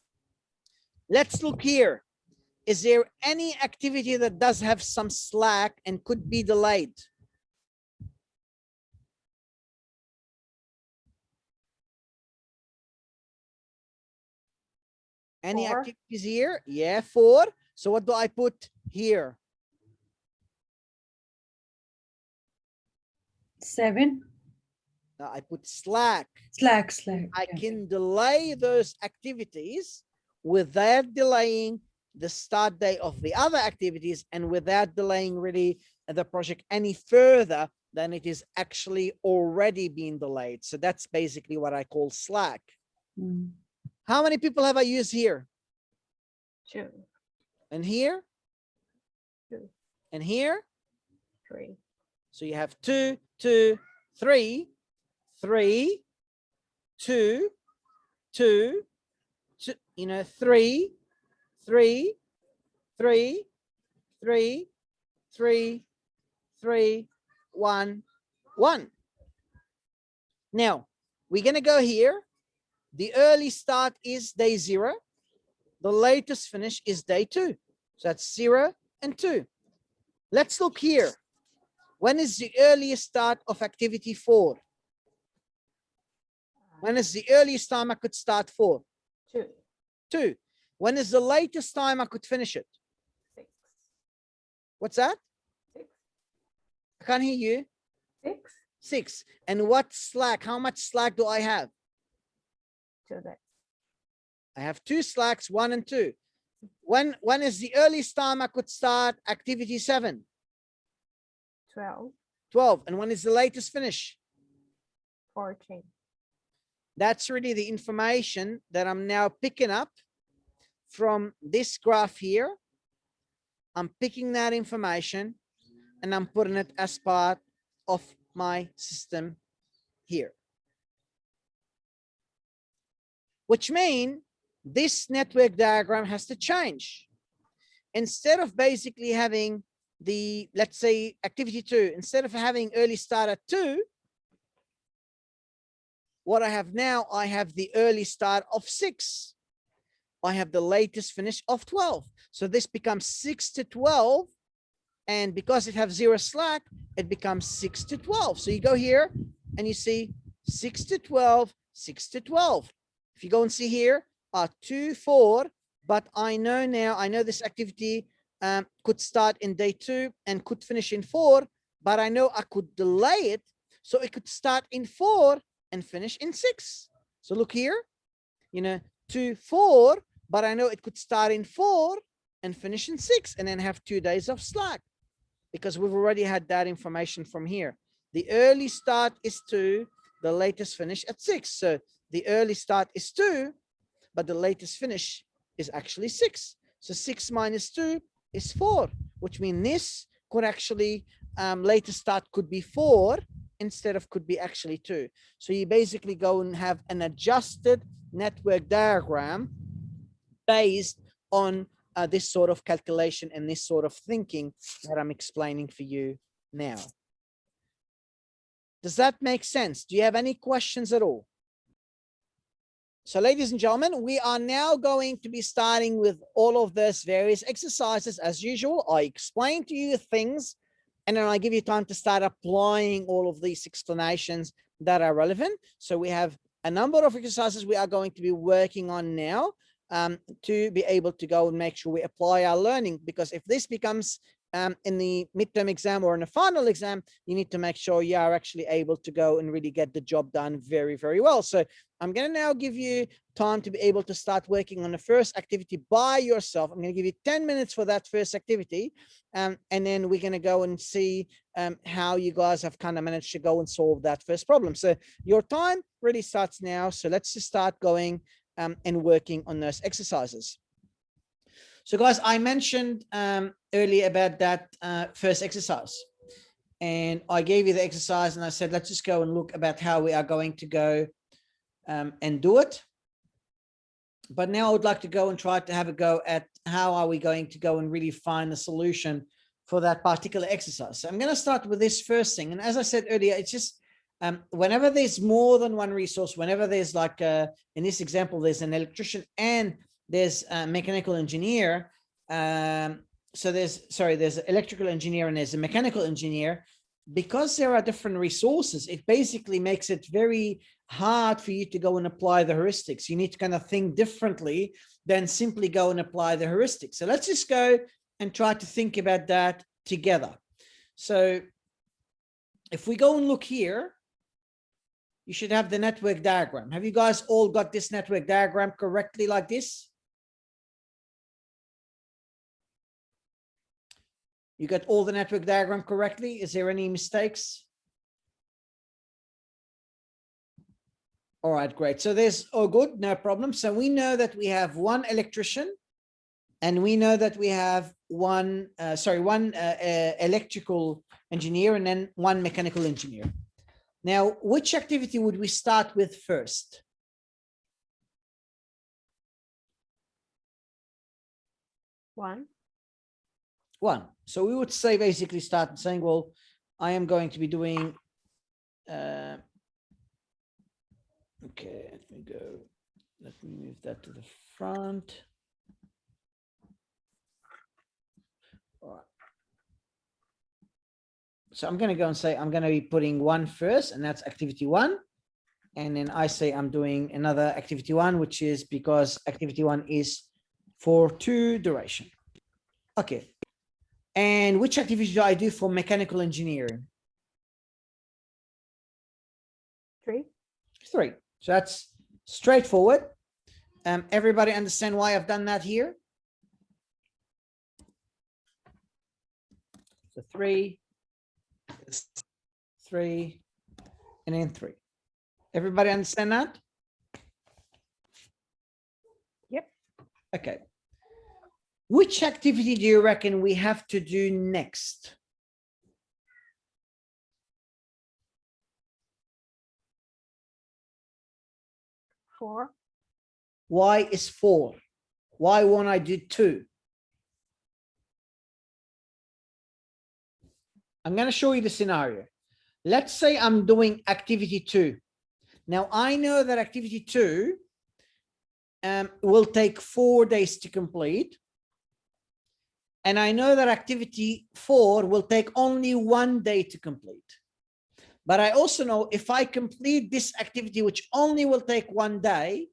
Let's look here. Is there any activity that does have some slack and could be delayed? Any 4. activities here? Yeah, 4. So what do I put here? 7. Now I put slack. Slack. I yeah. can delay those activities without delaying the start date of the other activities and without delaying really the project any further than it is actually already being delayed. So that's basically what I call slack. Mm. How many people have I used here? 2. And here? 2. And here? 3. So you have 2, 2, 3, 3, 2, 2, 2, 3, 3, 3, 3, 3, 3, 1, 1. Now we're going to go here. The early start is day 0. The latest finish is day 2. So that's 0 and 2. Let's look here. When is the earliest start of activity 4? When is the earliest time I could start 4? 2. 2. When is the latest time I could finish it? 6. What's that? 6. I can't hear you. 6. 6. And what slack? How much slack do I have? 2 days. I have 2 slacks, 1 and 2. When is the earliest time I could start activity 7? 12. 12. And when is the latest finish? 14. That's really the information that I'm now picking up from this graph here. I'm picking that information and I'm putting it as part of my system here. Which means this network diagram has to change. Instead of basically having the, let's say, activity 2, instead of having early start at 2, what I have now, I have the early start of 6. I have the latest finish of 12. So this becomes 6 to 12. And because it has 0 slack, it becomes 6 to 12. So you go here and you see 6 to 12, 6 to 12. If you go and see here, 2, 4, but I know now, I know this activity could start in day 2 and could finish in 4, but I know I could delay it. So it could start in 4 and finish in 6. So look here, 2, 4, but I know it could start in 4 and finish in 6 and then have 2 days of slack. because we've already had that information from here. The early start is 2, the latest finish at 6. So the early start is 2, but the latest finish is actually 6. So 6 minus 2 is 4, which means this could actually, latest start could be 4 instead of could be actually 2. So you basically go and have an adjusted network diagram based on this sort of calculation and this sort of thinking that I'm explaining for you now. Does that make sense? Do you have any questions at all? So ladies and gentlemen, we are now going to be starting with all of this various exercises. As usual, I explain to you things and then I give you time to start applying all of these explanations that are relevant. So we have a number of exercises we are going to be working on now to be able to go and make sure we apply our learning, because if this becomes in the midterm exam or in a final exam, you need to make sure you are actually able to go and really get the job done very, very well. So I'm going to now give you time to be able to start working on the first activity by yourself. I'm going to give you 10 minutes for that first activity. And then we're going to go and see how you guys have kind of managed to go and solve that first problem. So your time really starts now. So let's just start going and working on those exercises. So guys, I mentioned earlier about that first exercise, and I gave you the exercise and I said, let's just go and look about how we are going to go and do it. But now I would like to go and try to have a go at how are we going to go and really find the solution for that particular exercise. So I'm going to start with this first thing. And as I said earlier, it's just whenever there's more than one resource, whenever there's like, in this example, there's an electrician and there's a mechanical engineer. So there's an electrical engineer and there's a mechanical engineer. Because there are different resources, it basically makes it very hard for you to go and apply the heuristics. You need to kind of think differently than simply go and apply the heuristics. So let's just go and try to think about that together. So if we go and look here, you should have the network diagram. Have you guys all got this network diagram correctly like this? You got all the network diagram correctly? Is there any mistakes? All right, great. So there's, oh, good, no problem. So we know that we have one electrician and we know that we have one electrical engineer and then one mechanical engineer. Now, which activity would we start with first? One. So we would say basically start saying, well, I am going to be doing, okay, let me move that to the front. All right. So I'm going to go and say, I'm going to be putting 1 first, and that's activity 1. And then I say I'm doing another activity 1, which is because activity 1 is for 2 duration. Okay. And which activity do I do for mechanical engineering? 3. 3. So that's straightforward. Everybody understand why I've done that here? So 3, 3, and then 3. Everybody understand that? Yep. Okay. Which activity do you reckon we have to do next? Four. Why is 4? Why won't I do 2? I'm going to show you the scenario. Let's say I'm doing activity 2. Now I know that activity 2 will take 4 days to complete. And I know that activity 4 will take only 1 day to complete. But I also know if I complete this activity, which only will take 1 day,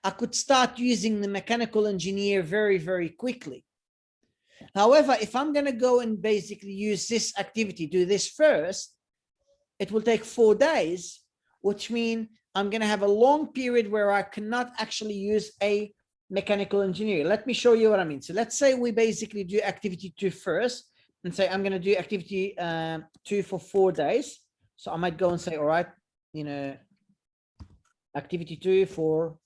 I could start using the mechanical engineer very, very quickly. However, if I'm going to go and basically use this activity, do this first, it will take 4 days, which means I'm going to have a long period where I cannot actually use a mechanical engineer. Let me show you what I mean. So let's say we basically do activity 2 first, and say, I'm going to do activity 2 for 4 days. So I might go and say, all right, you know, activity 2 for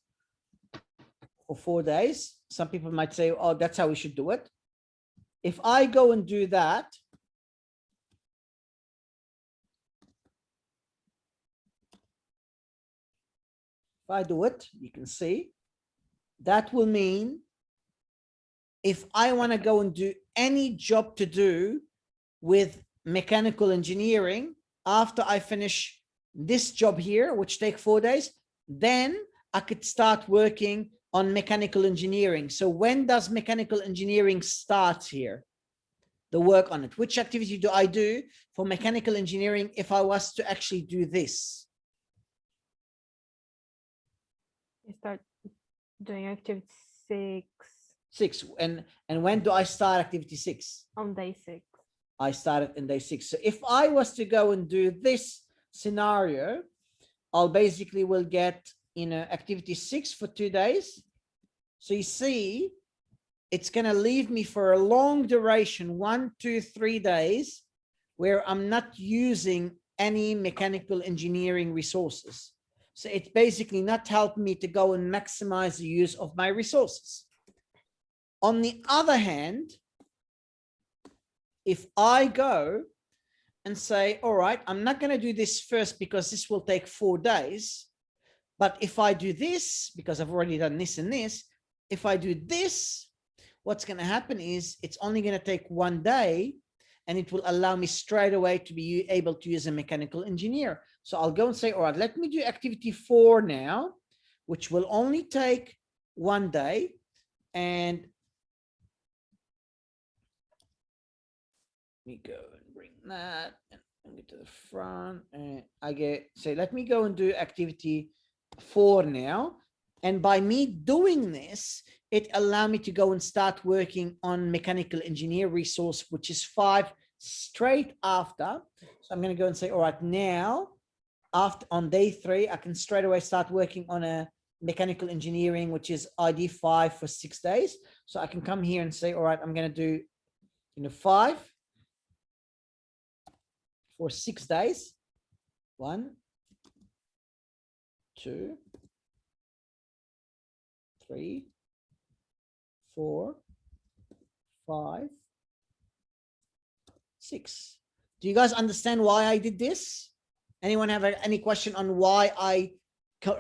4 days. Some people might say, oh, that's how we should do it. If I go and do that, if I do it, you can see that will mean if I want to go and do any job to do with mechanical engineering after I finish this job here, which take 4 days, then I could start working on mechanical engineering. So when does mechanical engineering start here? The work on it. Which activity do I do for mechanical engineering if I was to actually do this? You start doing activity 6 6. And when do I start activity 6? on day 6. I started in day 6. So if I was to go and do this scenario, I'll basically will get, you know, activity 6 for 2 days. So you see, it's going to leave me for a long duration, 1, 2, 3 days, where I'm not using any mechanical engineering resources. So it's basically not helping me to go and maximize the use of my resources. On the other hand, if I go and say, all right, I'm not going to do this first because this will take 4 days. But if I do this, because I've already done this and this, if I do this, what's going to happen is it's only going to take 1 day and it will allow me straight away to be able to use a mechanical engineer. So I'll go and say, all right, let me do activity 4 now, which will only take 1 day. And let me go and bring that and get to the front, and I get, say, let me go and do activity 4 now. And by me doing this, it allowed me to go and start working on mechanical engineer resource, which is 5 straight after. So I'm going to go and say, all right, now after on day 3, I can straight away start working on a mechanical engineering, which is ID 5 for 6 days. So I can come here and say, all right, I'm going to do, you know, 5 for 6 days. 1, 2, 3, 4, 5, 6. Do you guys understand why I did this? Anyone have any question on why I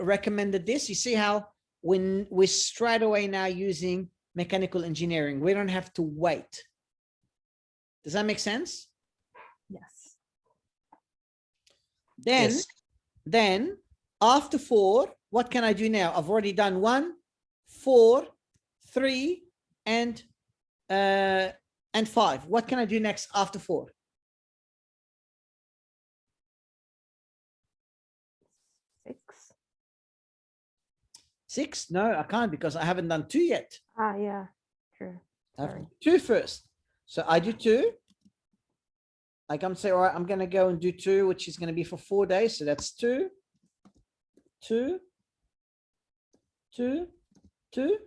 recommended this? You see how when we're straight away now using mechanical engineering, we don't have to wait. Does that make sense? Yes. Then after 4, what can I do now? I've already done 1, 4, 3, and 5. What can I do next after 4? 6. 6? No, I can't because I haven't done 2 yet. Ah, yeah, true. I have to Sorry. do 2 first. So I do 2. I come say, all right, I'm going to go and do 2, which is going to be for 4 days. So that's 2, 2, 2, 2.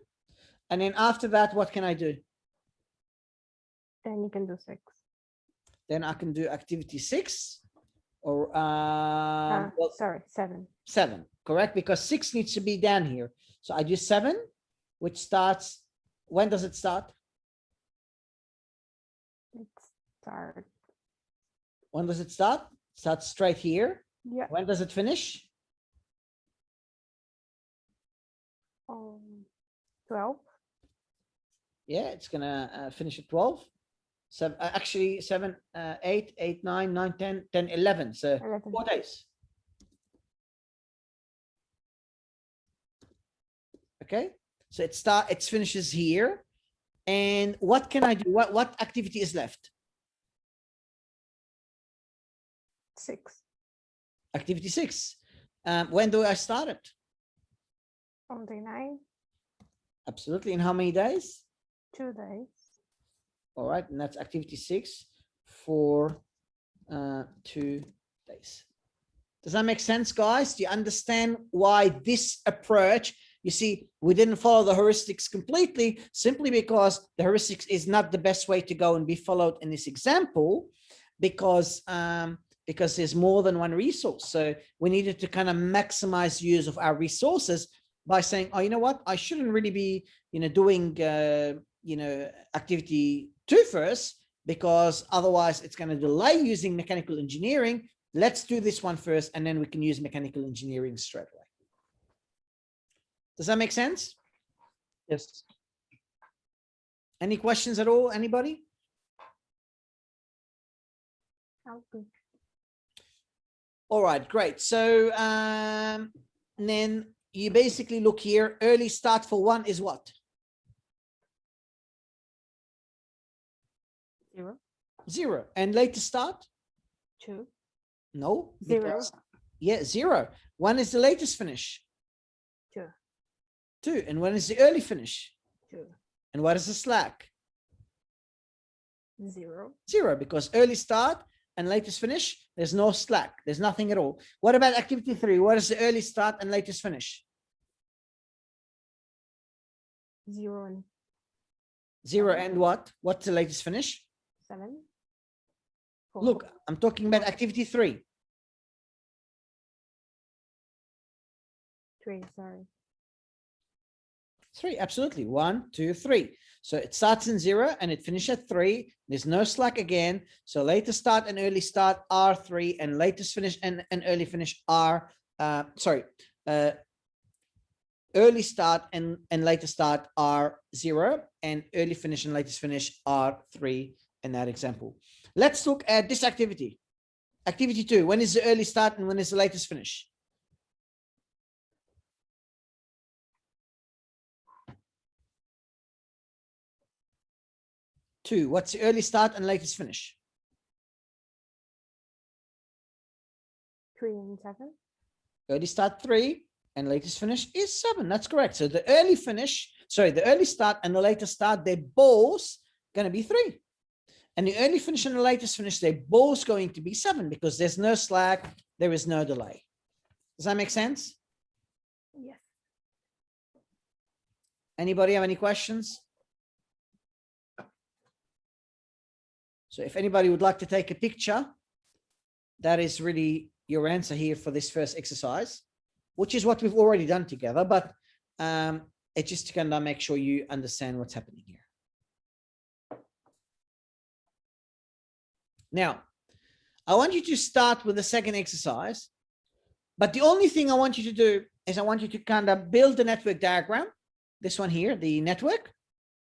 And then after that, what can I do? Then you can do 6. Then I can do activity 6 or well, Sorry, 7. 7, correct? Because 6 needs to be down here. So I do 7, which starts, when does it start? It starts. When does it start? Starts straight here. Yeah. When does it finish? 12. Yeah, it's gonna finish at 12. So actually 7, 8, 8, 9, 9, 10, 10, 11. So 11. 4 days. Okay, so it finishes here. And what can I do? What activity is left? 6. Activity 6. When do I start it? On day 9. Absolutely. In how many days? 2 days. All right, and that's activity 6 for 2 days. Does that make sense, guys? Do you understand why this approach You see, we didn't follow the heuristics completely simply because the heuristics is not the best way to go and be followed in this example, because there's more than one resource. So we needed to kind of maximize use of our resources by saying, oh, you know what, I shouldn't really be, doing, activity 2 first, because otherwise it's going to delay using mechanical engineering. Let's do this one first, and then we can use mechanical engineering straight away. Does that make sense? Yes. Any questions at all? Anybody? Okay. All right, great. So then you basically look here, early start for 1 is what? 0, 0. And latest start? 2, No. 0, because- Yeah, 0. When is the latest finish? 2, 2. And when is the early finish? 2, And what is the slack? 0, 0, because early start and latest finish, there's no slack. There's nothing at all. What about activity 3? What is the early start and latest finish? 0 and 0 and what? What's the latest finish? 7. Look, I'm talking about activity 3. 3, sorry. 3, absolutely. 1, 2, 3. So it starts in 0 and it finishes at 3. There's no slack again. So latest start and early start are 3, and latest finish and early finish are, early start and latest start are 0, and early finish and latest finish are 3 in that example. Let's look at this activity. Activity 2, when is the early start and when is the latest finish? Two, what's the early start and latest finish? 3 and 7. Early start 3 and latest finish is 7. That's correct. So the early start and the latest start, they're both going to be 3. And the early finish and the latest finish, they're both going to be 7 because there's no slack, there is no delay. Does that make sense? Yes. Anybody have any questions? So if anybody would like to take a picture, that is really your answer here for this first exercise, which is what we've already done together, but it's just to kind of make sure you understand what's happening here. Now, I want you to start with the second exercise, but the only thing I want you to do is I want you to kind of build the network diagram, this one here, the network,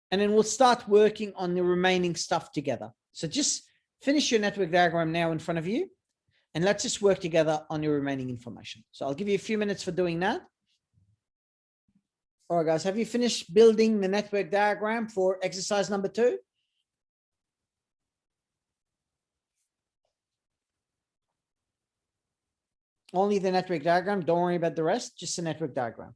and then we'll start working on the remaining stuff together. So just finish your network diagram now in front of you, and let's just work together on your remaining information. So I'll give you a few minutes for doing that. All right, guys, have you finished building the network diagram for exercise number 2? Only the network diagram. Don't worry about the rest, just the network diagram.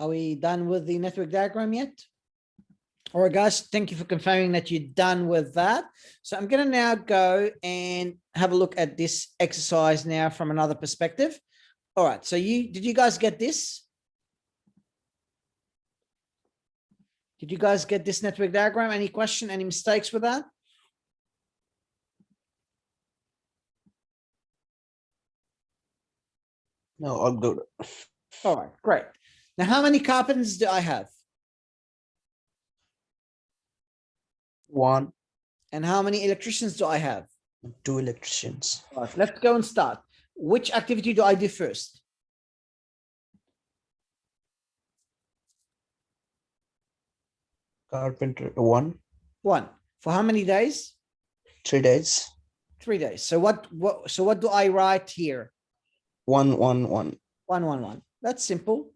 Are we done with the network diagram yet? All right, guys, thank you for confirming that you're done with that. So I'm going to now go and have a look at this exercise now from another perspective. All right, so did you guys get this? Did you guys get this network diagram? Any question, any mistakes with that? No, all good. All right, great. Now, how many carpenters do I have? 1, And how many electricians do I have? 2 electricians. All right, let's go and start. Which activity do I do first? Carpenter 1, One. For how many days? 3 days. 3 days. So what do I write here? 1, 1, 1. 1, 1, 1. That's simple.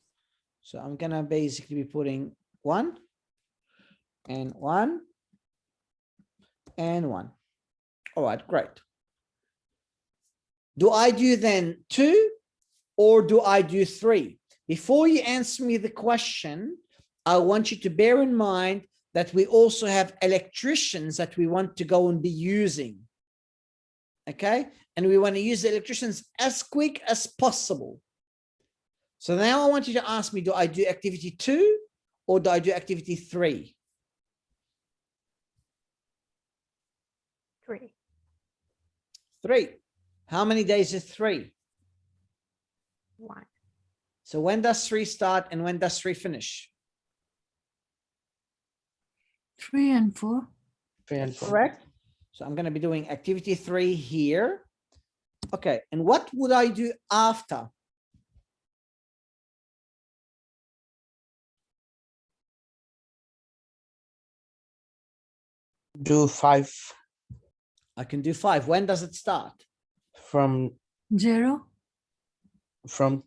So I'm gonna basically be putting 1 and 1 and 1. All right, great. Do I do then 2 or do I do 3? Before you answer me the question, I want you to bear in mind that we also have electricians that we want to go and be using. Okay, and we want to use the electricians as quick as possible. So now I want you to ask me, do I do activity 2 or do I do activity 3? 3. 3. How many days is 3? 1. So when does 3 start and when does 3 finish? 3 and 4. 3 and 4. Correct. So I'm going to be doing activity 3 here. Okay, and what would I do after? Do 5 I can do 5. When does it start? from 0. 3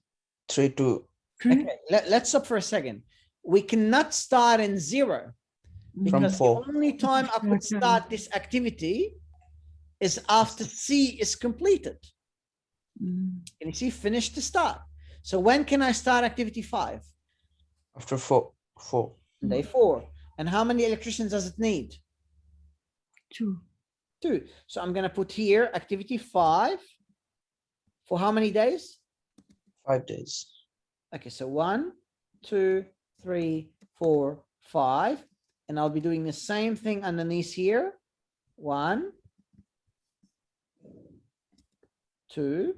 to 3. Okay, let's stop for a second. We cannot start in 0 because the 4. only time I could start this activity is after C is completed. Mm. Can you see? Finish to start. So when can I start activity 5? After 4. Day 4. And how many electricians does it need? 2. 2. So I'm going to put here activity 5 for how many days? 5 days. Okay, so 1, 2, 3, 4, 5. And I'll be doing the same thing underneath here. 1, 2,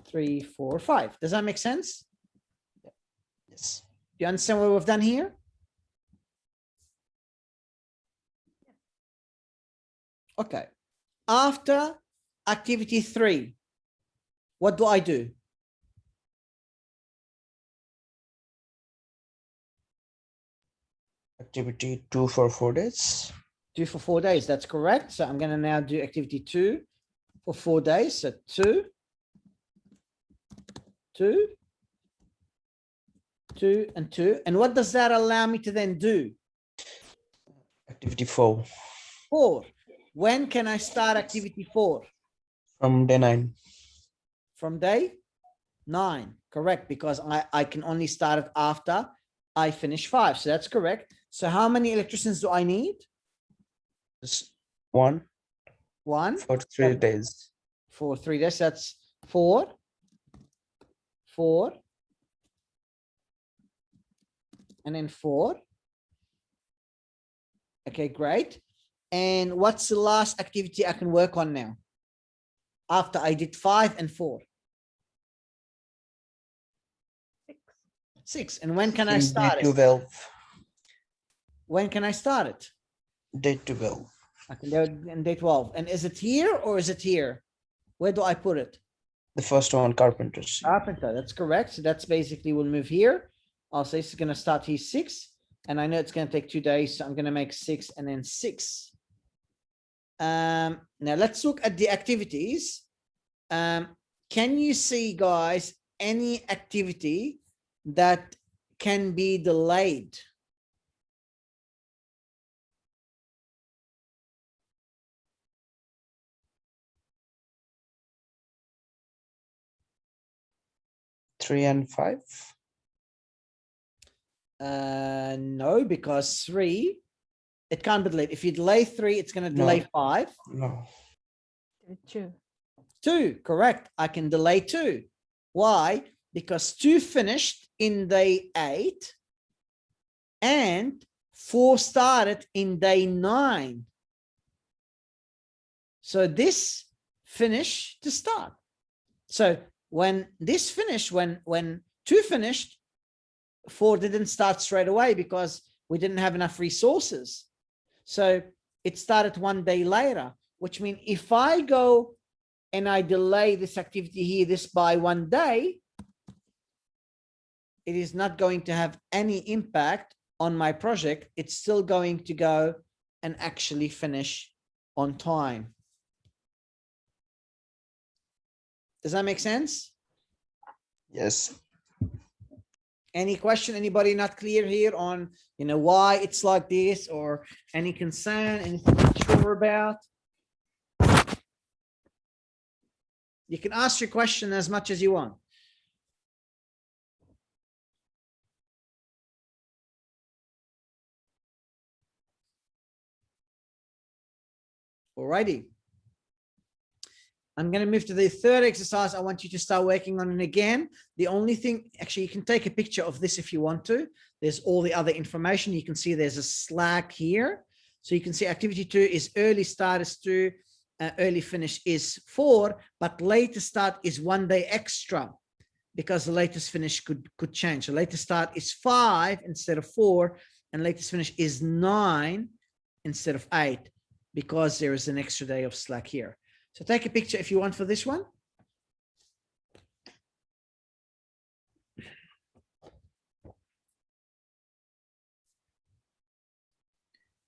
3, 4, 5. Does that make sense? Yes. Do you understand what we've done here? Okay. After activity 3, what do I do? Activity 2 for 4 days. 2 for 4 days. That's correct. So I'm going to now do activity 2 for 4 days. So 2, 2, 2, and 2. And what does that allow me to then do? Activity 4 4. When can I start activity 4? from day 9. From day 9. Correct, because I can only start it after I finish 5. So that's correct. So how many electricians do I need? Just 1 1 for 3 days. for 3 days. That's 4, 4, and then 4. Okay, great. And what's the last activity I can work on now? After I did 5 and 4. 6. And when can I start Day it? 12. When can I start it? Day 12. I can do it in day 12. And is it here or is it here? Where do I put it? The first one, carpenters. Carpenter, that's correct. So that's basically, we'll move here. I'll say it's going to start here 6. And I know it's going to take 2 days. So I'm going to make 6 and then 6. Now let's look at the activities. Can you see, guys, any activity that can be delayed? Three and 5. No, because 3, it can't be delayed. If you delay 3, it's going to No. delay 5. No. 2. 2, correct. I can delay 2. Why? Because 2 finished in day 8 and 4 started in day 9. So this finish to start. So when this finished, when 2 finished, 4 didn't start straight away because we didn't have enough resources. So it started 1 day later, which means if I go and I delay this activity here, this by 1 day, it is not going to have any impact on my project. It's still going to go and actually finish on time. Does that make sense? Yes. Any question? Anybody not clear here on, why it's like this, or any concern, anything you're not sure about? You can ask your question as much as you want. Alrighty. I'm going to move to the third exercise. I want you to start working on it again. The only thing, actually, you can take a picture of this if you want to. There's all the other information. You can see there's a slack here. So you can see activity 2 is early start is 2, early finish is 4, but later start is 1 day extra because the latest finish could change. The latest start is 5 instead of 4, and latest finish is 9 instead of 8 because there is an extra day of slack here. So take a picture if you want for this one.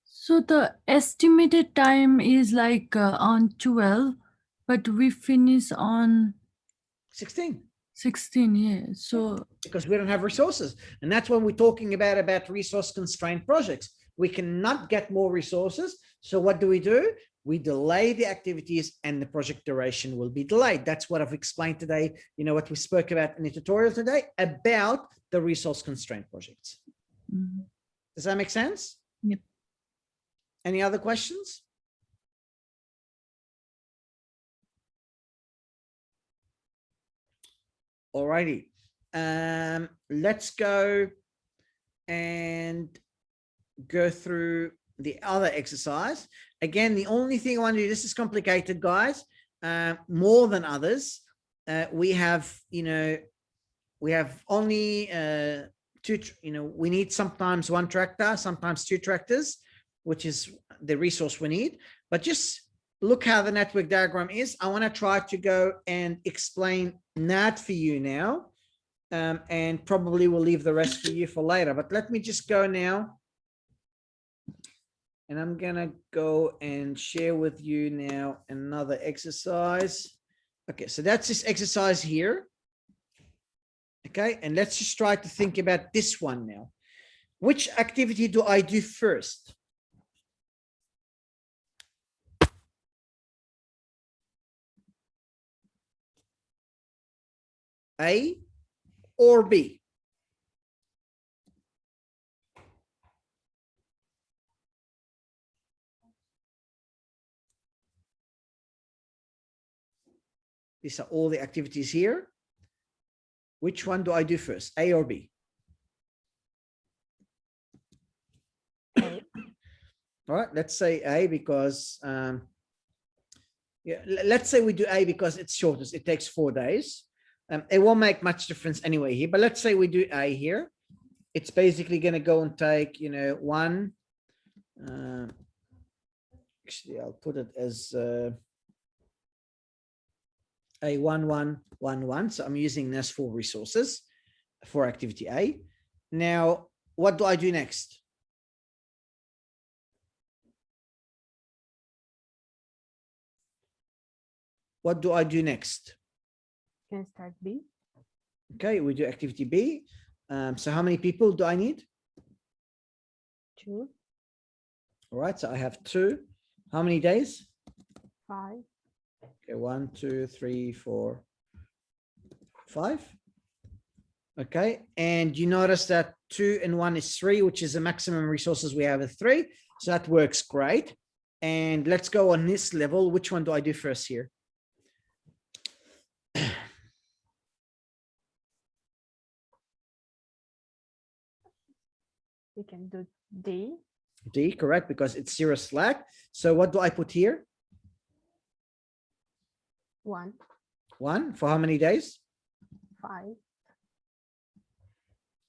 So the estimated time is like on 12, but we finish on 16. 16, yeah. So Because we don't have resources. And that's when we're talking about resource constrained projects. We cannot get more resources. So what do? We delay the activities and the project duration will be delayed. That's what I've explained today. What we spoke about in the tutorial today about the resource constraint projects. Does that make sense? Yep. Any other questions? Alrighty. Let's go and go through the other exercise. Again, the only thing I want to do, this is complicated, guys, more than others. We have only 2, we need sometimes 1 tractor, sometimes 2 tractors, which is the resource we need. But just look how the network diagram is. I want to try to go and explain that for you now, and probably we'll leave the rest for you for later. But let me just go now. And I'm going to go and share with you now another exercise. Okay, so that's this exercise here. Okay, and let's just try to think about this one now. Which activity do I do first? A or B? These are all the activities here. Which one do I do first, A or B? All right, let's say A because, let's say we do A because it's shortest. It takes 4 days. It won't make much difference anyway here, but let's say we do A here. It's basically going to go and take, 1. Actually, I'll put it as a 1, 1, 1, 1. So I'm using this for resources for activity A. Now, what do I do next? What do I do next? Can start B. Okay, we do activity B. So how many people do I need? 2, All right, so I have 2. How many days? 5. Okay, 1, 2, 3, 4, 5. Okay, and you notice that 2 and 1 is 3, which is the maximum resources we have at 3. So that works great. And let's go on this level. Which one do I do first here? We can do D. D, correct, because it's 0 slack. So what do I put here? 1. 1 for how many days? 5.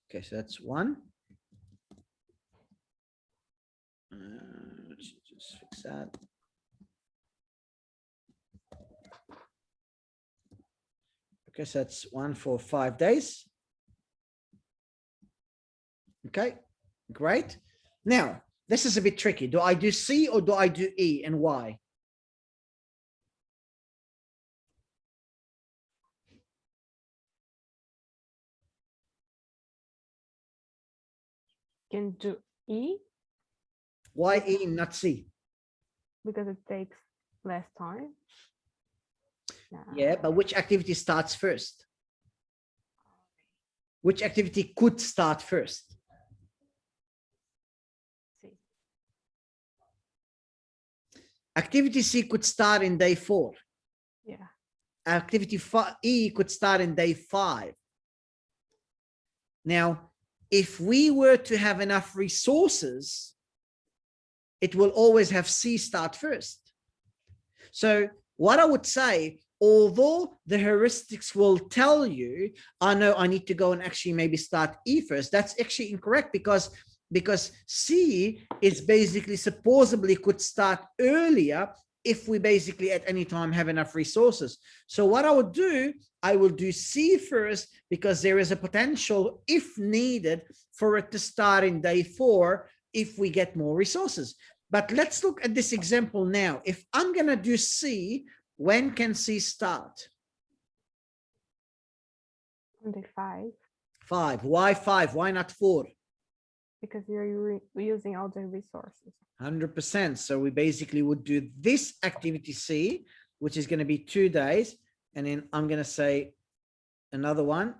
Okay, so that's 1. Let's just fix that. Okay, so that's 1 for 5 days. Okay, great. Now, this is a bit tricky. Do I do C or do I do E, and why? Can do E Why E, not C? because it takes less time. Yeah, but which activity starts first? Which activity could start first? C. Activity C could start in day 4. Yeah. Activity E could start in day 5. Now, if we were to have enough resources, it will always have C start first. So what I would say, although the heuristics will tell you, I know I need to go and actually maybe start E first, that's actually incorrect because C is basically supposedly could start earlier if we basically at any time have enough resources. So what I would do, I will do C first because there is a potential, if needed, for it to start in day 4 if we get more resources. But let's look at this example now. If I'm going to do C, when can C start? On day 5. 5. Why 5? Why not 4? Because you're using all the resources. 100%. So we basically would do this activity C, which is going to be 2 days. And then I'm going to say another one.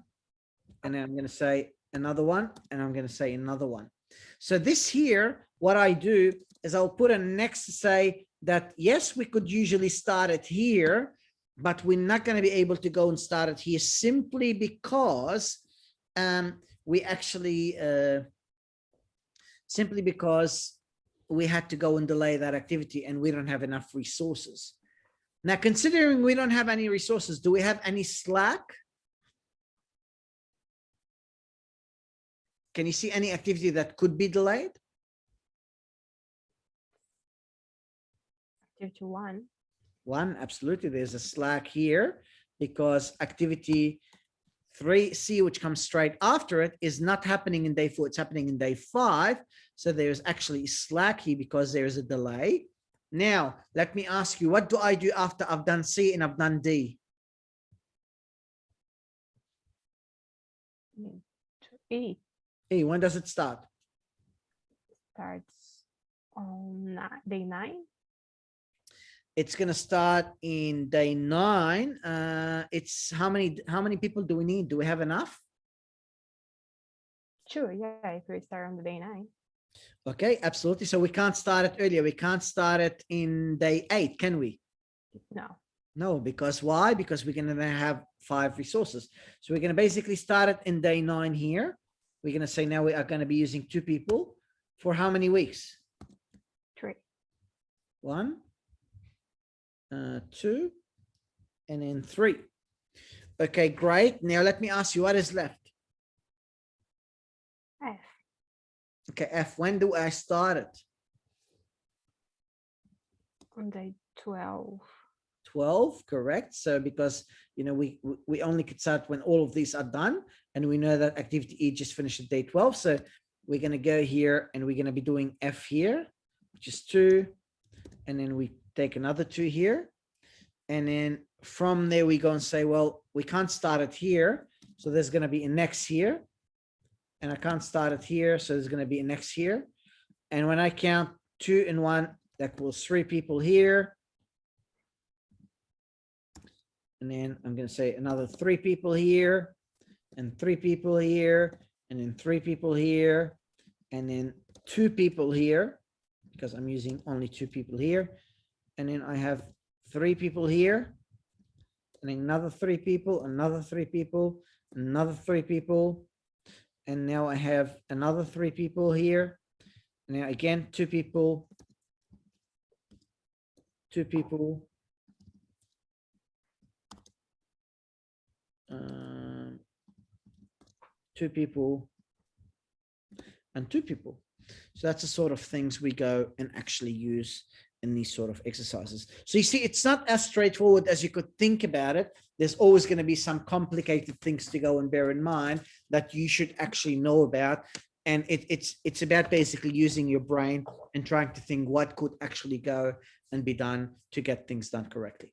And then I'm going to say another one. And I'm going to say another one. So this here, what I do is I'll put a next to say that, yes, we could usually start it here, but we're not going to be able to go and start it here simply because we actually, simply because we had to go and delay that activity and we don't have enough resources. Now, considering we don't have any resources, do we have any slack? Can you see any activity that could be delayed? Activity 1. 1, absolutely. There's a slack here because activity 3C, which comes straight after it, is not happening in day 4. It's happening in day 5. So there's actually slack here because there's a delay. Now, let me ask you, what do I do after I've done C and I've done D? E E, when does it start? starts on day 9. It's going to start in day 9. It's how many people do we need? Do we have enough? Sure, yeah, if we start on the day 9. Okay, absolutely. So we can't start it earlier. We can't start it in day 8, can we? No. No, because why? Because we're going to have 5 resources. So we're going to basically start it in day 9 here. We're going to say now we are going to be using 2 people for how many weeks? 3. 1, 2, and then 3. Okay, great. Now let me ask you, what is left? F. Okay, F, when do I start it? On day 12. 12, correct. So because, you know, we only could start when all of these are done, and we know that activity E just finished at day 12. So we're going to go here and we're going to be doing F here, which is 2. And then we take another 2 here. And then from there, we go and say, well, we can't start it here. So there's going to be an X here. And I can't start it here. So there's going to be an X here. And when I count 2 and 1, that equals 3 people here. And then I'm going to say another 3 people here, and 3 people here, and then 3 people here, and then 2 people here, because I'm using only 2 people here. And then I have 3 people here, and another 3 people, another 3 people, another 3 people. And now I have another 3 people here. And now again, 2 people, 2 people. 2 people, and 2 people. So that's the sort of things we go and actually use in these sort of exercises. So you see, it's not as straightforward as you could think about it. There's always going to be some complicated things to go and bear in mind that you should actually know about. And it's about basically using your brain and trying to think what could actually go and be done to get things done correctly.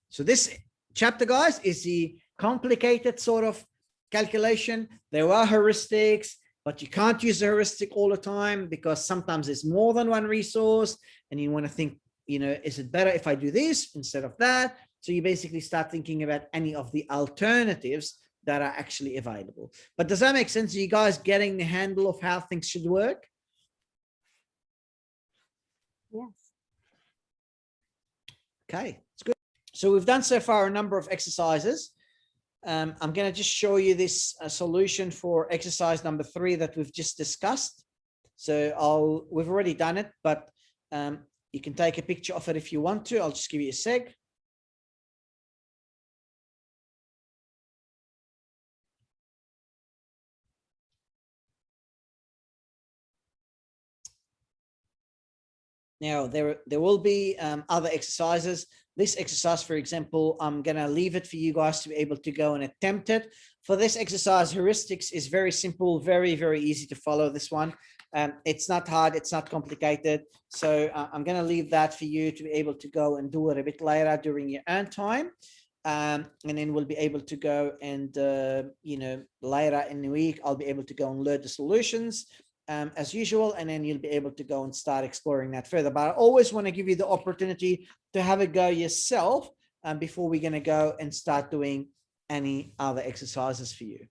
So this chapter, guys, is the complicated sort of calculation. There are heuristics, but you can't use the heuristic all the time because sometimes there's more than one resource and you want to think, you know, is it better if I do this instead of that? So you basically start thinking about any of the alternatives that are actually available. But does that make sense? Are you guys getting the handle of how things should work? Yes. Okay, it's good. So we've done so far a number of exercises. I'm going to just show you this solution for exercise number 3 that we've just discussed. So we've already done it, but you can take a picture of it if you want to. I'll just give you a sec. Now, there will be other exercises. This exercise, for example, I'm going to leave it for you guys to be able to go and attempt it. For this exercise, heuristics is very simple, very, very easy to follow this one. It's not hard, it's not complicated. So I'm going to leave that for you to be able to go and do it a bit later during your own time. And then we'll be able to go and, you know, later in the week, I'll be able to go and learn the solutions as usual, and then you'll be able to go and start exploring that further. But I always want to give you the opportunity to have a go yourself before we're going to go and start doing any other exercises for you.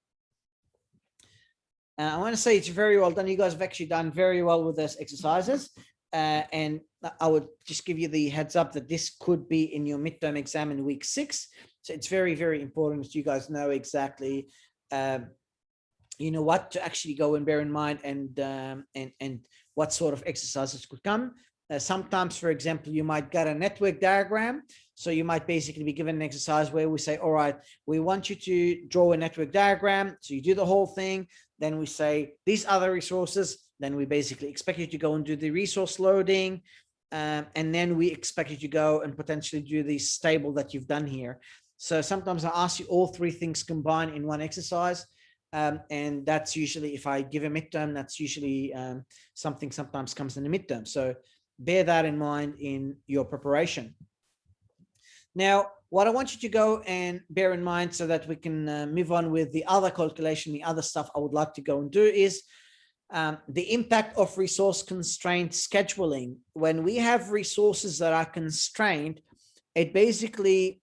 I want to say it's very well done. You guys have actually done very well with those exercises. And I would just give you the heads up that this could be in your midterm exam in week 6. So it's very, very important that you guys know exactly you know what to actually go and bear in mind, and what sort of exercises could come. Sometimes, for example, you might get a network diagram. So you might basically be given an exercise where we say, all right, we want you to draw a network diagram. So you do the whole thing. Then we say these other resources. Then we basically expect you to go and do the resource loading. And then we expect you to go and potentially do the table that you've done here. So sometimes I ask you all 3 things combined in one exercise. And that's usually, if I give a midterm, that's usually something sometimes comes in the midterm. So bear that in mind in your preparation. Now, what I want you to go and bear in mind so that we can move on with the other calculation, the other stuff I would like to go and do is the impact of resource constraint scheduling. When we have resources that are constrained, it basically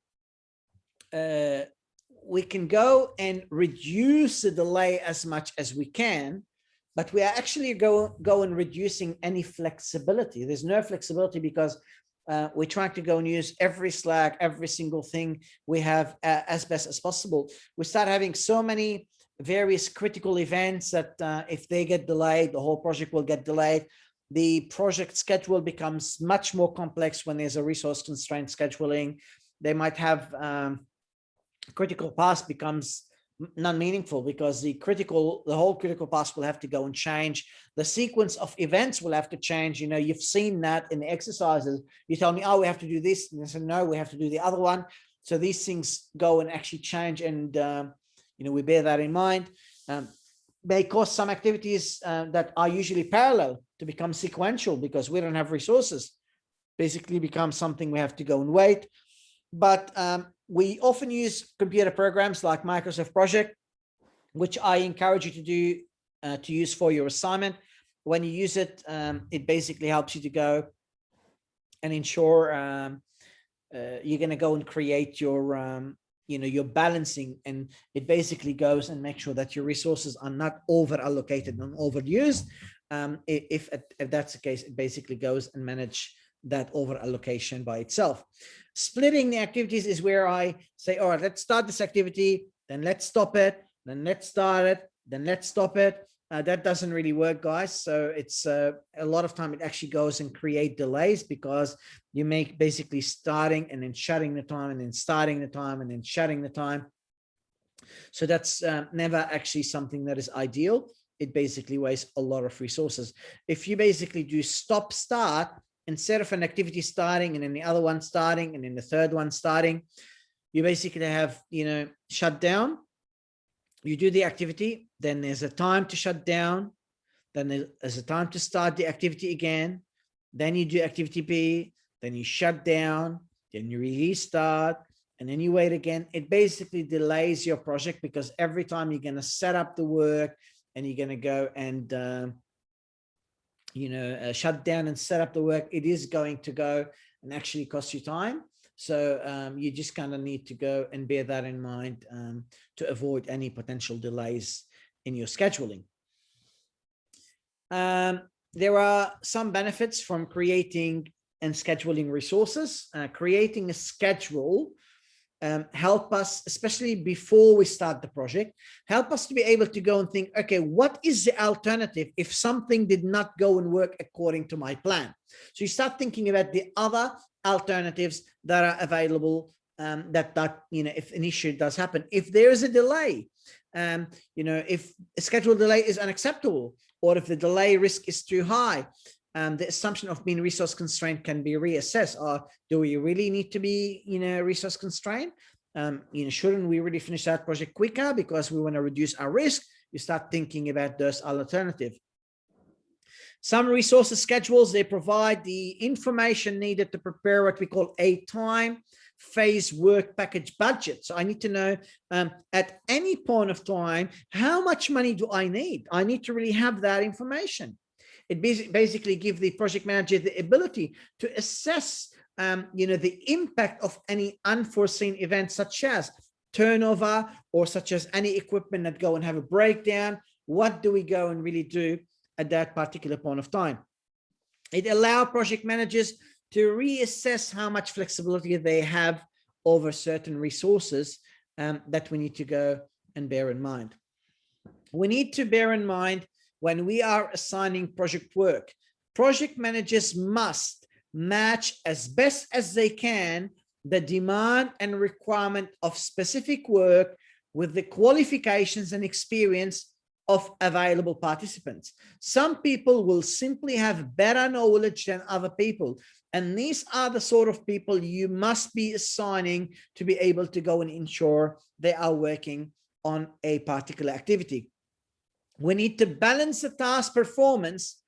we can go and reduce the delay as much as we can, but we are actually go and reducing any flexibility. There's no flexibility because we're trying to go and use every Slack, every single thing we have as best as possible. We start having so many various critical events that if they get delayed, the whole project will get delayed. The project schedule becomes much more complex when there's a resource constraint scheduling. They might have critical path becomes non-meaningful because the whole critical path will have to go and change. The sequence of events will have to change. You know, you've seen that in the exercises. You tell me, oh, we have to do this, and I said, no, we have to do the other one. So these things go and actually change, and you know, we bear that in mind. May cause some activities that are usually parallel to become sequential because we don't have resources. Basically become something we have to go and wait. But we often use computer programs like Microsoft Project, which I encourage you to do to use for your assignment. When you use it, it basically helps you to go and ensure you're going to go and create your you know, your balancing, and it basically goes and make sure that your resources are not over allocated and overused. If that's the case, it basically goes and manage that over allocation by itself. Splitting the activities is where I say, all right, let's start this activity, then let's stop it, then let's start it, then let's stop it. That doesn't really work, guys. So it's a lot of time it actually goes and create delays because you make basically starting and then shutting the time and then starting the time and then shutting the time. So that's never actually something that is ideal. It basically wastes a lot of resources. If you basically do stop start instead of an activity starting and then the other one starting and then the third one starting, you basically have, you know, shut down. You do the activity, then there's a time to shut down, then there's a time to start the activity again, then you do activity B, then you shut down, then you restart, and then you wait again. It basically delays your project because every time you're going to set up the work and you're going to go and shut down and set up the work, it is going to go and actually cost you time. So you just kind of need to go and bear that in mind to avoid any potential delays in your scheduling. There are some benefits from creating and scheduling resources. Creating a schedule help us, especially before we start the project, help us to be able to go and think, okay, what is the alternative if something did not go and work according to my plan? So you start thinking about the other alternatives that are available, if an issue does happen, if there is a delay, if a schedule delay is unacceptable, or if the delay risk is too high, the assumption of being resource constrained can be reassessed. Or do we really need to be, resource constrained? Shouldn't we really finish that project quicker because we want to reduce our risk? You start thinking about those alternatives. Some resources schedules, they provide the information needed to prepare what we call a time phase work package budget. So I need to know at any point of time, how much money do I need? I need to really have that information. It basically gives the project manager the ability to assess, the impact of any unforeseen events, such as turnover or such as any equipment that go and have a breakdown. What do we go and really do at that particular point of time? It allows project managers to reassess how much flexibility they have over certain resources that we need to go and bear in mind. We need to bear in mind when we are assigning project work, project managers must match as best as they can the demand and requirement of specific work with the qualifications and experience of available participants. Some people will simply have better knowledge than other people. And these are the sort of people you must be assigning to be able to go and ensure they are working on a particular activity. We need to balance the task performance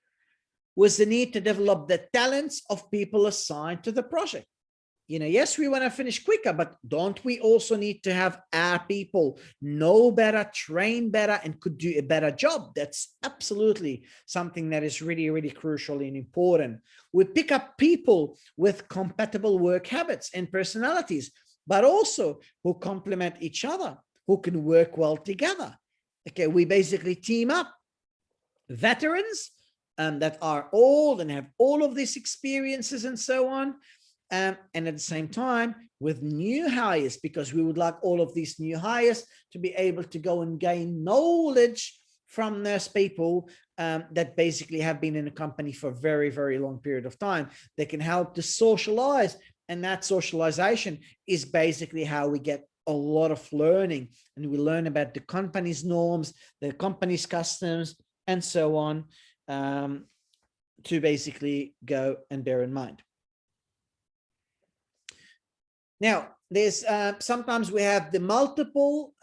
with the need to develop the talents of people assigned to the project. Yes, we want to finish quicker, but don't we also need to have our people know better, train better, and could do a better job? That's absolutely something that is really, really crucial and important. We pick up people with compatible work habits and personalities, but also who complement each other, who can work well together. Okay, we basically team up veterans that are old and have all of these experiences and so on. And at the same time with new hires, because we would like all of these new hires to be able to go and gain knowledge from those people that basically have been in a company for a very, very long period of time. They can help to socialize, and that socialization is basically how we get a lot of learning, and we learn about the company's norms, the company's customs, and so on, to basically go and bear in mind. Now, there's sometimes we have the multiple,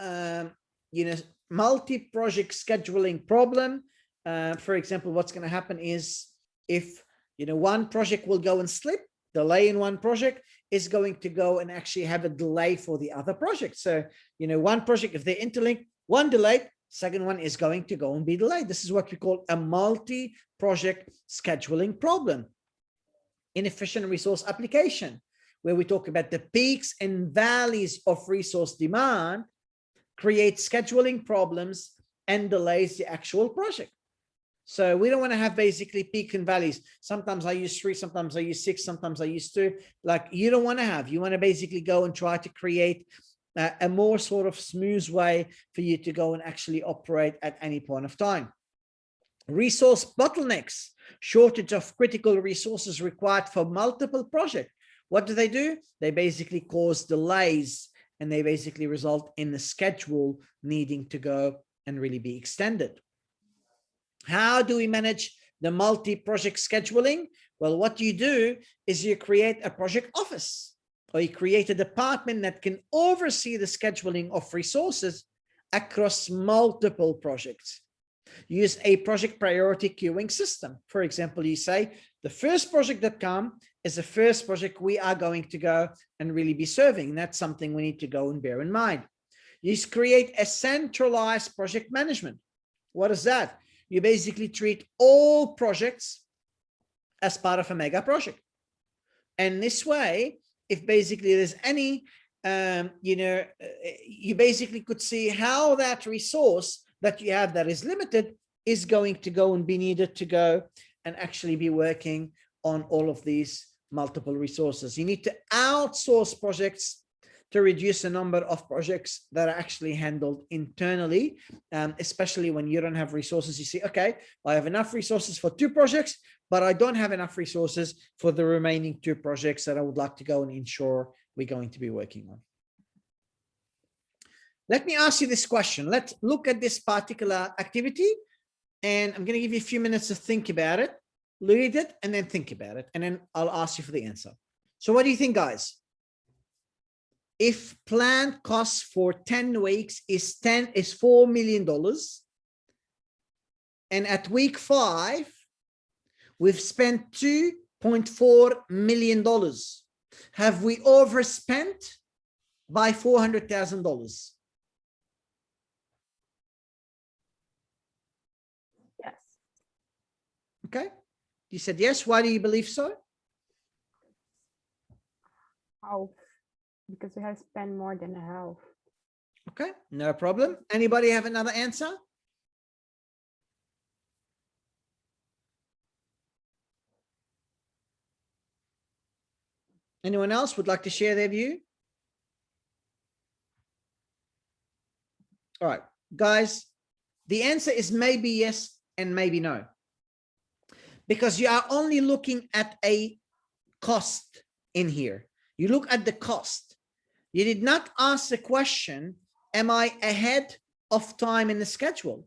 multi-project scheduling problem. For example, what's going to happen is if, one project will go and slip, delay in one project is going to go and actually have a delay for the other project. So, one project, if they're interlinked, one delayed, second one is going to go and be delayed. This is what we call a multi-project scheduling problem. Inefficient resource application, where we talk about the peaks and valleys of resource demand, creates scheduling problems and delays the actual project. So we don't want to have basically peaks and valleys. Sometimes I use 3, sometimes I use 6, sometimes I use 2. Like, you don't want to have, you want to basically go and try to create a more sort of smooth way for you to go and actually operate at any point of time. Resource bottlenecks, shortage of critical resources required for multiple projects. What do? They basically cause delays, and they basically result in the schedule needing to go and really be extended. How do we manage the multi-project scheduling? Well, what you do is you create a project office, or you create a department that can oversee the scheduling of resources across multiple projects. Use a project priority queuing system. For example, you say the first project that comes is the first project we are going to go and really be serving. That's something we need to go and bear in mind. You create a centralized project management. What is that? You basically treat all projects as part of a mega project. And this way, if basically there's any, you basically could see how that resource that you have that is limited is going to go and be needed to go and actually be working on all of these multiple resources. You need to outsource projects to reduce the number of projects that are actually handled internally, especially when you don't have resources. You see, okay, I have enough resources for 2 projects, but I don't have enough resources for the remaining 2 projects that I would like to go and ensure we're going to be working on. Let me ask you this question. Let's look at this particular activity, and I'm going to give you a few minutes to think about it, read it, and then think about it, and then I'll ask you for the answer. So what do you think, guys? If planned costs for 10 weeks is $4 million, and at week 5, we've spent $2.4 million, have we overspent by $400,000? Yes. Okay. You said yes. Why do you believe so? Half. Because we have spent more than half. Okay, no problem. Anybody have another answer? Anyone else would like to share their view? All right, guys, the answer is maybe yes and maybe no. Because you are only looking at a cost in here. You look at the cost. You did not ask the question, am I ahead of time in the schedule?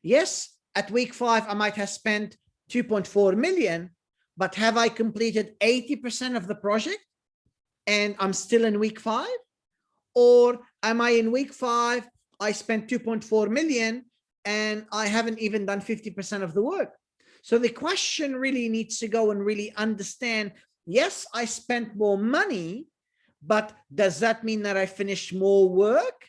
Yes, at week 5, I might have spent 2.4 million, but have I completed 80% of the project and I'm still in week 5? Or am I in week 5, I spent 2.4 million and I haven't even done 50% of the work? So the question really needs to go and really understand, yes, I spent more money, but does that mean that I finished more work?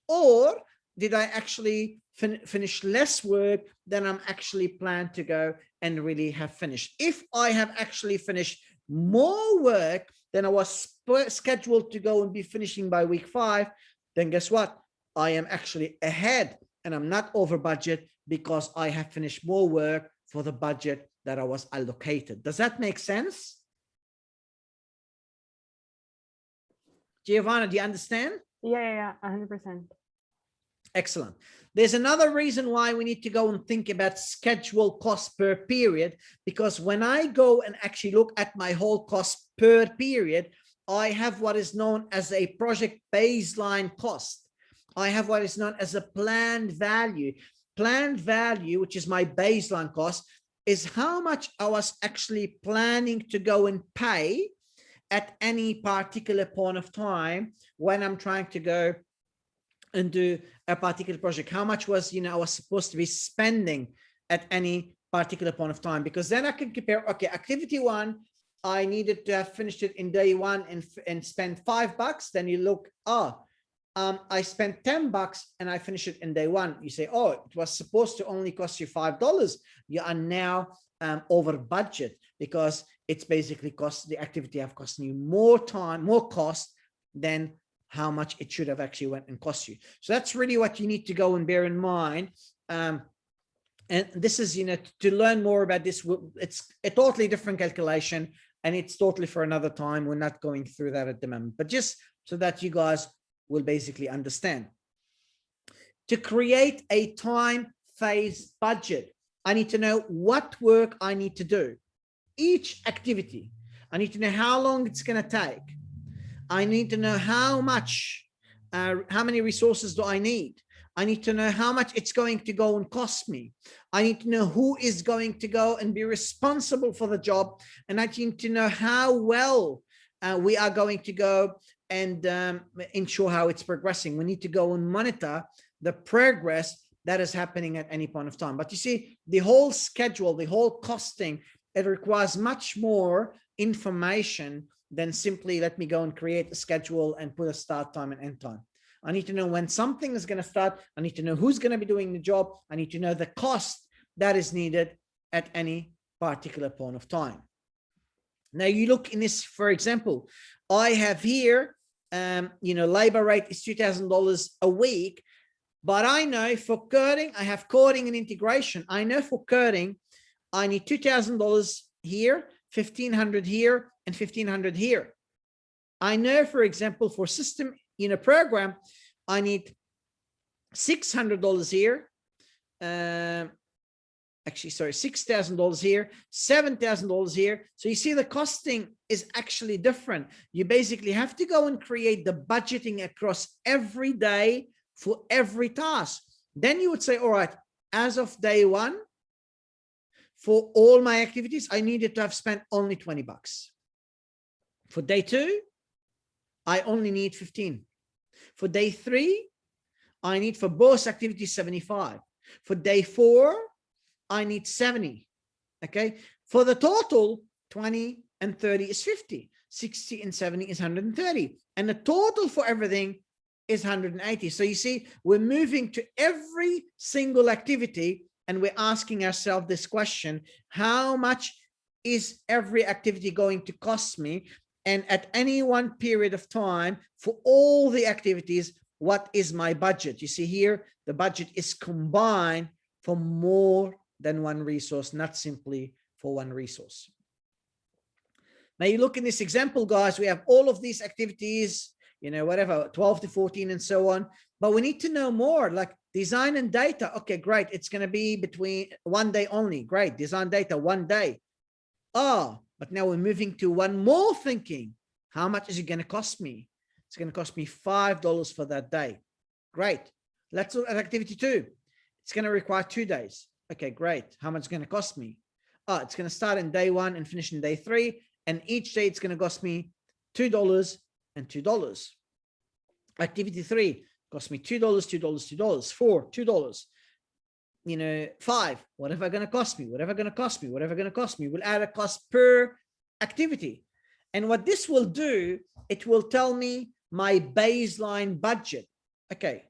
Or did I actually finish less work than I'm actually planned to go and really have finished? If I have actually finished more work than I was scheduled to go and be finishing by week 5, then guess what? I am actually ahead and I'm not over budget because I have finished more work for the budget that I was allocated. Does that make sense? Giovanna, do you understand? Yeah, 100%. Excellent. There's another reason why we need to go and think about schedule cost per period, because when I go and actually look at my whole cost per period, I have what is known as a project baseline cost. I have what is known as a planned value. Planned value, which is my baseline cost, is how much I was actually planning to go and pay at any particular point of time when I'm trying to go and do a particular project. How much was, I was supposed to be spending at any particular point of time, because then I can compare, okay, activity 1, I needed to have finished it in day 1 and spend $5. Then you look, I spent $10 and I finished it in day 1. You say, oh, it was supposed to only cost you $5. You are now over budget, because it's basically the activity have cost you more time, more cost than how much it should have actually went and cost you. So that's really what you need to go and bear in mind. And this is, to learn more about this, it's a totally different calculation, and it's totally for another time. We're not going through that at the moment, but just so that you guys will basically understand. To create a time phase budget. I need to know what work I need to do. Each activity. I need to know how long it's going to take. I need to know how many resources do I need? I need to know how much it's going to go and cost me. I need to know who is going to go and be responsible for the job. And I need to know how well we are going to go and ensure how it's progressing. We need to go and monitor the progress that is happening at any point of time. But you see, the whole schedule, the whole costing, it requires much more information than simply let me go and create a schedule and put a start time and end time. I need to know when something is going to start. I need to know who's going to be doing the job. I need to know the cost that is needed at any particular point of time. Now you look in this, for example, I have here, labor rate is $2,000 a week, but I know for coding, I have coding and integration. I know for coding, I need $2,000 here, $1,500 here, and $1,500 here. I know, for example, for system program, I need $600 here. $6,000 here, $7,000 here. So you see the costing is actually different. You basically have to go and create the budgeting across every day for every task. Then you would say, all right, as of day one, for all my activities, I needed to have spent only 20 bucks. For day two, I only need 15. For day three, I need for both activities 75. For day four, I need 70. Okay. For the total, 20 and 30 is 50. 60 and 70 is 130. And the total for everything is 180. So you see, we're moving to every single activity and we're asking ourselves this question: how much is every activity going to cost me? And at any one period of time for all the activities, what is my budget? You see here, the budget is combined for more than one resource, not simply for one resource. Now you look in this example, guys, we have all of these activities, whatever, 12 to 14 and so on, but we need to know more, like design and data. Okay, great. It's going to be between 1 day only. Great. Design data, 1 day. Oh, but now we're moving to one more thinking. How much is it going to cost me? It's going to cost me $5 for that day. Great. Let's look at activity 2. It's going to require 2 days. Okay, great. How much is it going to cost me? Oh, it's going to start in day 1 and finish in day 3. And each day it's going to cost me $2 and $2. Activity 3 cost me $2, $2, $2. 4, $2. 5, whatever going to cost me, whatever going to cost me, whatever going to cost me. We'll add a cost per activity. And what this will do, it will tell me my baseline budget. Okay,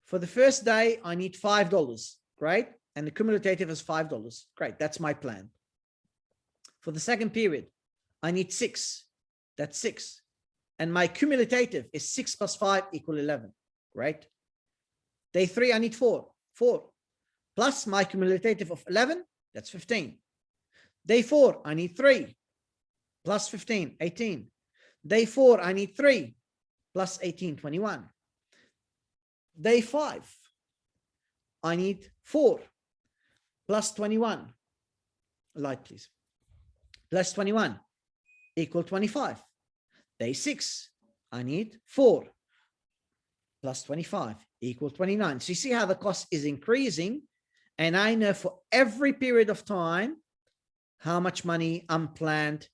for the first day, I need $5. Great. And the cumulative is $5. Great. That's my plan. For the second period, I need 6. That's 6. And my cumulative is 6 plus 5 equal 11. Right. Day 3, I need 4. 4. Plus my cumulative of 11, that's 15. Day 4, I need 3. Plus 15, 18. Day 4, I need 3. Plus 18, 21. Day 5, I need 4. Plus 21. Light, please. Plus 21 equal 25. Day 6, I need 4. Plus 25 equal 29. So you see how the cost is increasing. And I know for every period of time, how much money I'm planned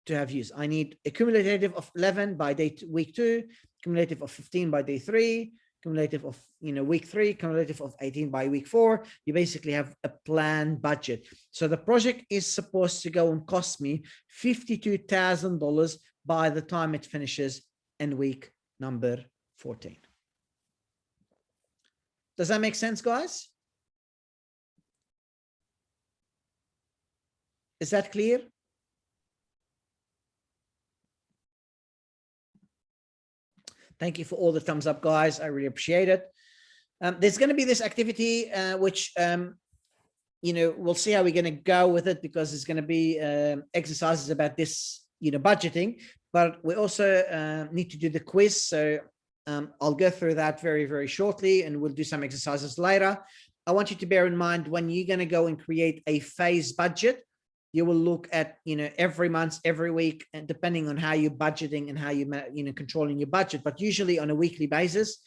to have used. I need a cumulative of 11 by week 2, cumulative of 15 by day 3, cumulative of week 3, cumulative of 18 by week 4. You basically have a planned budget. So the project is supposed to go and cost me $52,000 by the time it finishes in week number 14. Does that make sense, guys? Is that clear? Thank you for all the thumbs up, guys. I really appreciate it. There's going to be this activity, which, we'll see how we're going to go with it, because there's going to be exercises about this, budgeting, but we also need to do the quiz. So I'll go through that very, very shortly, and we'll do some exercises later. I want you to bear in mind when you're going to go and create a phase budget, you will look at, every month, every week, and depending on how you're budgeting and how you, controlling your budget, but usually on a weekly basis.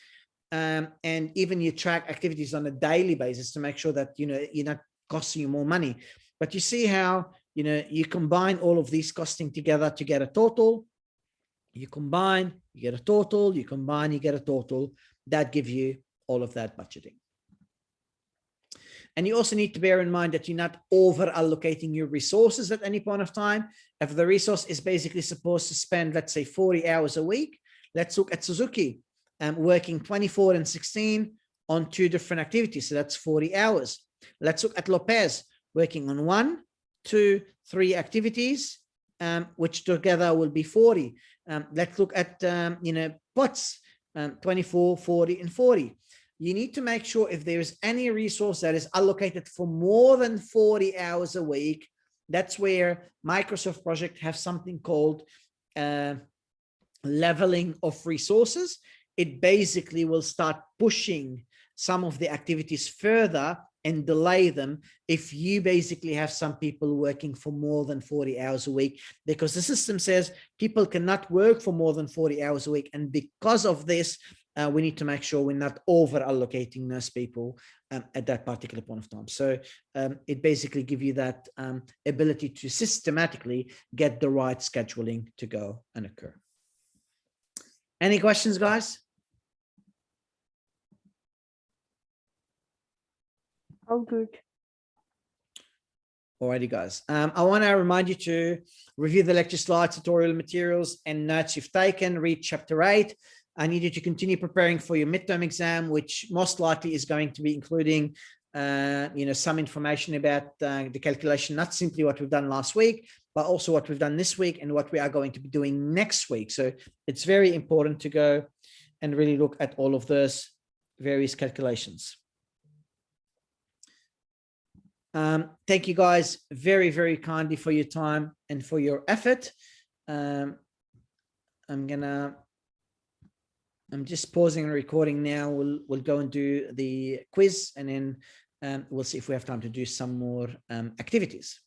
And even you track activities on a daily basis to make sure that, you're not costing you more money. But you see how, you combine all of these costing together to get a total. You combine, you get a total, you combine, you get a total. That gives you all of that budgeting. And you also need to bear in mind that you're not over allocating your resources at any point of time. If the resource is basically supposed to spend, let's say 40 hours a week, let's look at Suzuki working 24 and 16 on 2 different activities. So that's 40 hours. Let's look at Lopez working on 1, 2, 3 activities, which together will be 40. Let's look at, POTS, 24, 40, and 40. You need to make sure if there is any resource that is allocated for more than 40 hours a week, that's where Microsoft Project have something called leveling of resources. It basically will start pushing some of the activities further and delay them if you basically have some people working for more than 40 hours a week, because the system says people cannot work for more than 40 hours a week. And because of this, we need to make sure we're not over allocating those people at that particular point of time. So it basically gives you that ability to systematically get the right scheduling to go and occur. Any questions, guys? Oh, good. Alrighty, guys. I want to remind you to review the lecture slides, tutorial materials, and notes you've taken. Read chapter 8. I need you to continue preparing for your midterm exam, which most likely is going to be including, some information about the calculation, not simply what we've done last week, but also what we've done this week and what we are going to be doing next week. So it's very important to go and really look at all of those various calculations. Thank you guys very, very kindly for your time and for your effort. I'm just pausing the recording now. We'll go and do the quiz, and then we'll see if we have time to do some more activities.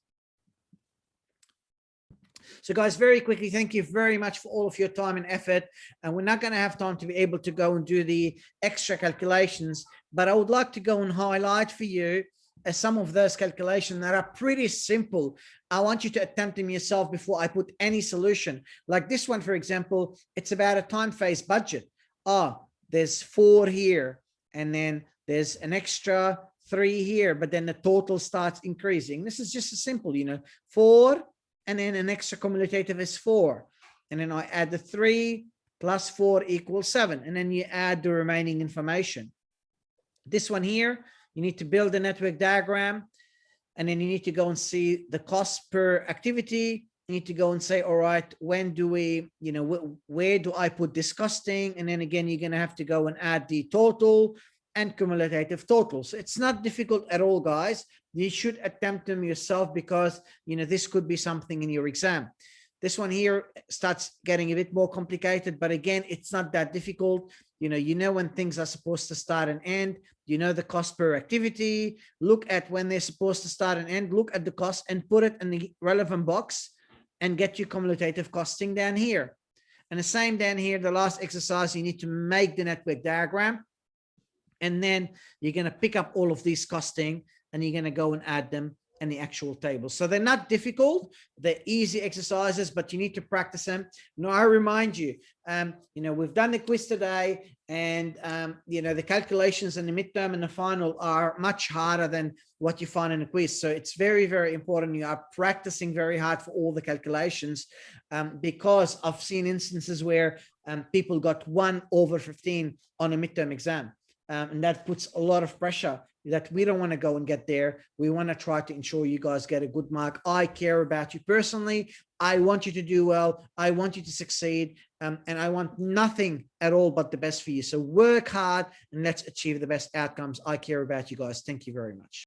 So guys, very quickly, thank you very much for all of your time and effort. And we're not going to have time to be able to go and do the extra calculations, but I would like to go and highlight for you some of those calculations that are pretty simple. I want you to attempt them yourself before I put any solution. Like this one, for example, it's about a time phase budget. There's 4 here, and then there's an extra 3 here, but then the total starts increasing. This is just a simple, 4, and then an extra cumulative is 4. And then I add the 3 plus 4 equals 7. And then you add the remaining information. This one here, you need to build a network diagram, and then you need to go and see the cost per activity. You need to go and say, all right, when do we, where do I put this costing? And then again, you're going to have to go and add the total and cumulative total. So it's not difficult at all, guys. You should attempt them yourself because, this could be something in your exam. This one here starts getting a bit more complicated, but again, it's not that difficult. When things are supposed to start and end, the cost per activity, look at when they're supposed to start and end, look at the cost and put it in the relevant box and get your cumulative costing down here. And the same down here, the last exercise, you need to make the network diagram. And then you're going to pick up all of these costing and you're going to go and add them in the actual table. So they're not difficult, they're easy exercises, but you need to practice them. I remind you, we've done the quiz today, and the calculations in the midterm and the final are much harder than what you find in a quiz. So it's very, very important you are practicing very hard for all the calculations, because I've seen instances where people got 1/15 on a midterm exam, and that puts a lot of pressure that we don't want to go and get there. We want to try to ensure you guys get a good mark. I care about you personally. I want you to do well. I want you to succeed. And I want nothing at all but the best for you. So work hard and let's achieve the best outcomes. I care about you guys. Thank you very much.